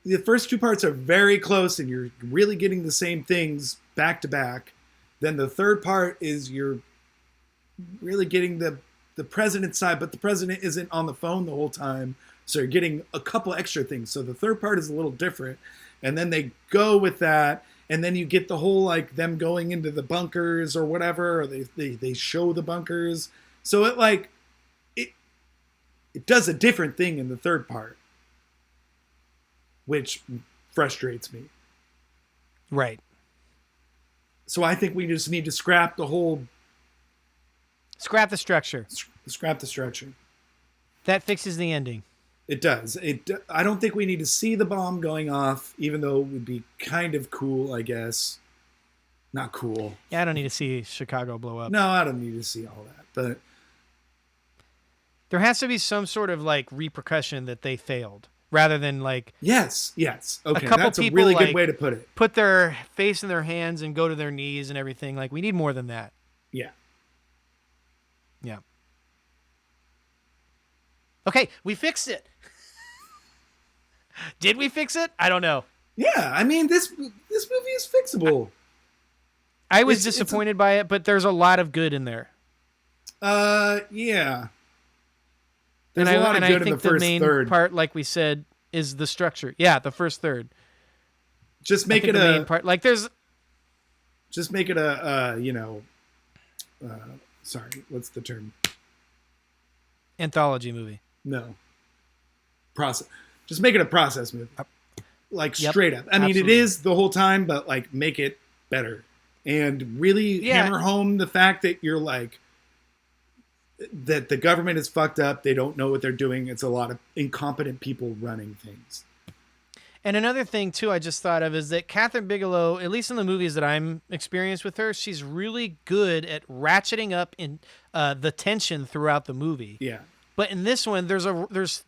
The first two parts are very close and you're really getting the same things back to back. Then the third part is you're really getting the president's side, but the president isn't on the phone the whole time. So you're getting a couple extra things. So the third part is a little different. And then they go with that. And then you get the whole, like them going into the bunkers or whatever, or they show the bunkers. So it does a different thing in the third part, which frustrates me. Right. So I think we just need to scrap the structure. Scrap the structure. That fixes the ending. It does. I don't think we need to see the bomb going off, even though it would be kind of cool, I guess. Not cool. Yeah, I don't need to see Chicago blow up. No, I don't need to see all that. But there has to be some sort of like repercussion that they failed. Rather than like yes, okay, a couple that's people, a really good like, way to put it. Put their face in their hands and go to their knees and everything. Like we need more than that. Yeah. Okay, we fixed it. Did we fix it? I don't know. Yeah, I mean this movie is fixable. I was disappointed by it, but there's a lot of good in there. Yeah. There's a lot of good in the first third. Part, like we said, is the structure. Yeah, the first third. Just make it the main part. Like there's. Just make it a sorry, what's the term? Anthology movie. No. Process. Just make it a process movie. Like straight up. I mean, absolutely. it is the whole time, but like make it better. And really hammer home the fact that you're like, that the government is fucked up. They don't know what they're doing. It's a lot of incompetent people running things. And another thing, too, I just thought of is that Catherine Bigelow, at least in the movies that I'm experienced with her, she's really good at ratcheting up in the tension throughout the movie. Yeah. But in this one, there's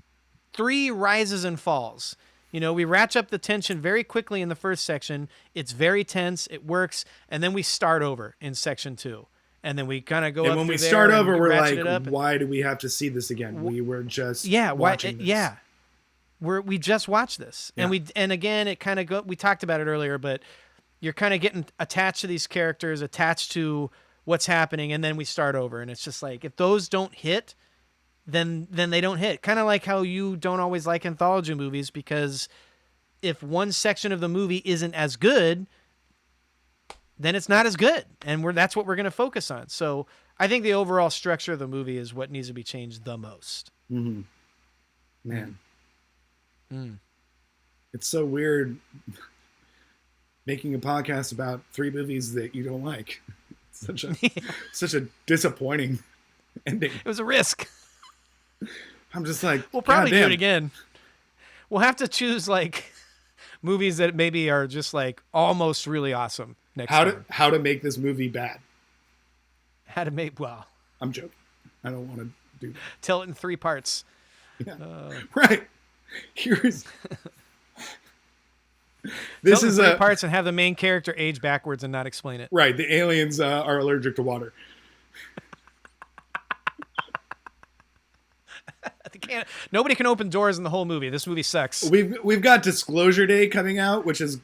3 rises and falls. You know, we ratchet up the tension very quickly in the first section. It's very tense. It works. And then we start over in section 2. And then we kind of go up. And when we start over, we're like, why do we have to see this again? We were just watching this. Yeah. We just watched this. Yeah. And again, it kind of we talked about it earlier, but you're kind of getting attached to these characters, attached to what's happening, and then we start over. And it's just like, if those don't hit, then they don't hit. Kind of like how you don't always like anthology movies, because if one section of the movie isn't as good, then it's not as good. And that's what we're going to focus on. So I think the overall structure of the movie is what needs to be changed the most. Mm-hmm. Man. It's so weird making a podcast about 3 movies that you don't like. Such a disappointing ending. It was a risk. I'm just like, we'll probably do it again. We'll have to choose like movies that maybe are just like almost really awesome next time. How to make this movie bad. I'm joking. I don't want to do that. Tell it in 3 parts. Yeah. Right. Here's this is 3 parts and have the main character age backwards and not explain it. Right. The aliens are allergic to water. Nobody can open doors in the whole movie. This movie sucks. We've got Disclosure Day coming out, which is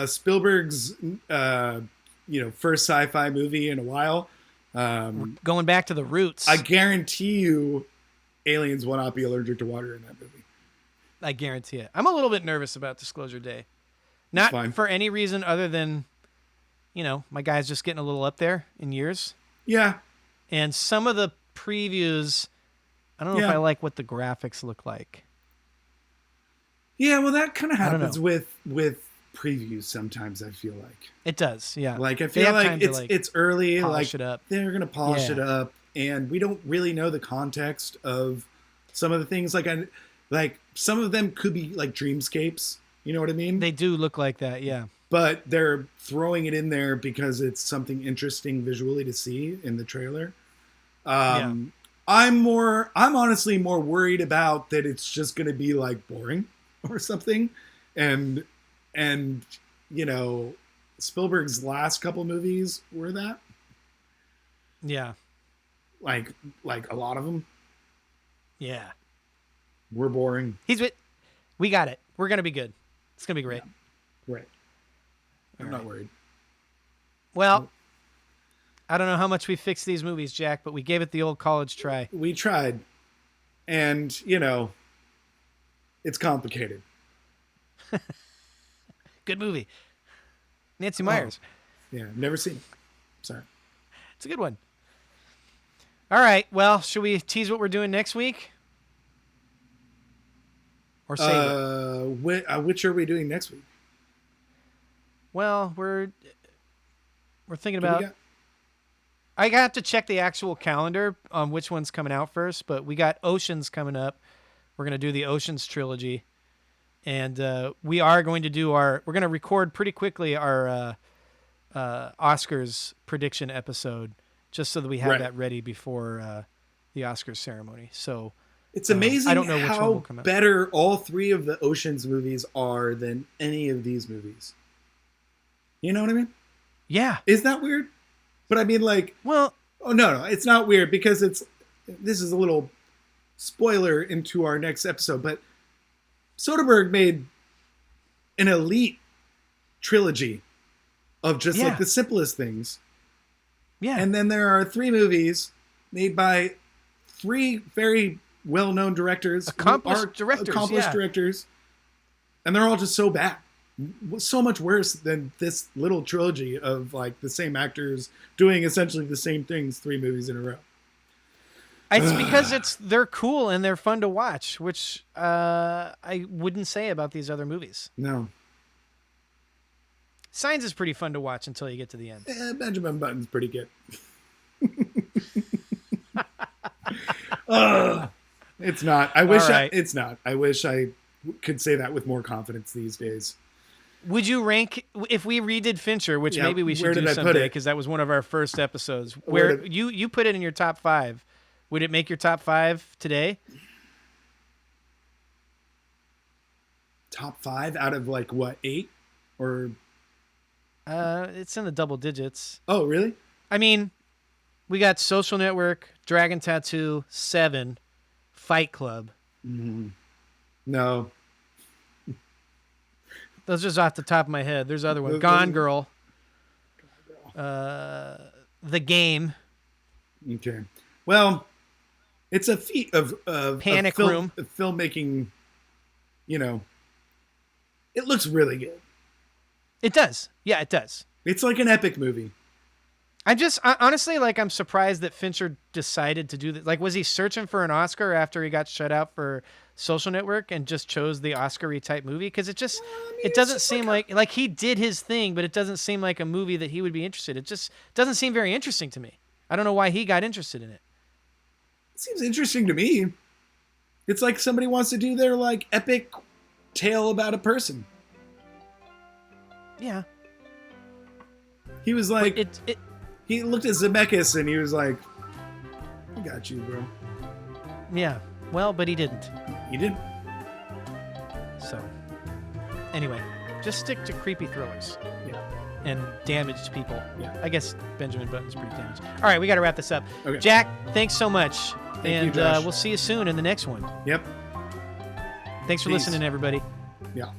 Spielberg's first sci-fi movie in a while. Going back to the roots. I guarantee you, aliens will not be allergic to water in that movie. I guarantee it. I'm a little bit nervous about Disclosure Day, not for any reason other than, my guy's just getting a little up there in years. Yeah, and some of the previews, I don't know if I like what the graphics look like. Yeah, well, that kind of happens with previews sometimes, I feel like. It does, yeah. Like, I feel like it's early. Polish it up. They're going to polish it up, and we don't really know the context of some of the things. Like some of them could be like dreamscapes. You know what I mean? They do look like that, yeah. But they're throwing it in there because it's something interesting visually to see in the trailer. I'm honestly more worried about that it's just going to be like boring or something. And Spielberg's last couple movies were that. Yeah. Like a lot of them. Yeah. We're boring. We got it. We're going to be good. It's going to be great. Yeah. Right. I'm not worried. Well, I don't know how much we fixed these movies, Jack, but we gave it the old college try. We tried. And, it's complicated. Good movie. Nancy Myers. Yeah, never seen it. Sorry. It's a good one. All right. Well, should we tease what we're doing next week? Or save it? Which are we doing next week? Well, we're thinking about... I have to check the actual calendar on which one's coming out first, but we got Oceans coming up. We're going to do the Oceans trilogy. And we are going to do we're going to record pretty quickly our Oscars prediction episode, just so that we have that ready before the Oscars ceremony. So it's amazing I don't know which one will come out. Better all 3 of the Oceans movies are than any of these movies. You know what I mean? Yeah. Is that weird? But I mean, like, well, oh no, it's not weird because this is a little spoiler into our next episode, but Soderbergh made an elite trilogy of just like the simplest things. Yeah. And then there are 3 movies made by 3 very well-known directors. Accomplished directors. And they're all just so bad. So much worse than this little trilogy of like the same actors doing essentially the same things 3 movies in a row. It's because they're cool and they're fun to watch, which I wouldn't say about these other movies. No. Signs is pretty fun to watch until you get to the end. Benjamin Button's pretty good. It's not. It's not. I wish I could say that with more confidence these days. Would you rank, if we redid Fincher, which maybe we should do someday because that was one of our first episodes, where you put it in your top 5, would it make your top 5 today? Top 5 out of like what, 8 or? It's in the double digits. Oh, really? I mean, we got Social Network, Dragon Tattoo, 7, Fight Club. Mm-hmm. No. Those are just off the top of my head. There's other ones. Gone Girl. The Game. Okay. Well, it's a feat of Panic Room. Of filmmaking. You know, it looks really good. It does. Yeah, it does. It's like an epic movie. Honestly, like, I'm surprised that Fincher decided to do that. Like, was he searching for an Oscar after he got shut out for Social Network and just chose the Oscar-y type movie? Because it doesn't seem like he did his thing, but it doesn't seem like a movie that he would be interested in. It just doesn't seem very interesting to me. I don't know why he got interested in it. It seems interesting to me. It's like somebody wants to do their like epic tale about a person. Yeah. He was like, he looked at Zemeckis and he was like, I got you, bro. Yeah. Well, but he didn't. He didn't. So, anyway, just stick to creepy thrillers. Yeah. And damaged people. Yeah. I guess Benjamin Button's pretty damaged. All right, we got to wrap this up. Okay. Jack, thanks so much. Thank you, Josh. We'll see you soon in the next one. Yep. Thanks for listening, everybody. Yeah.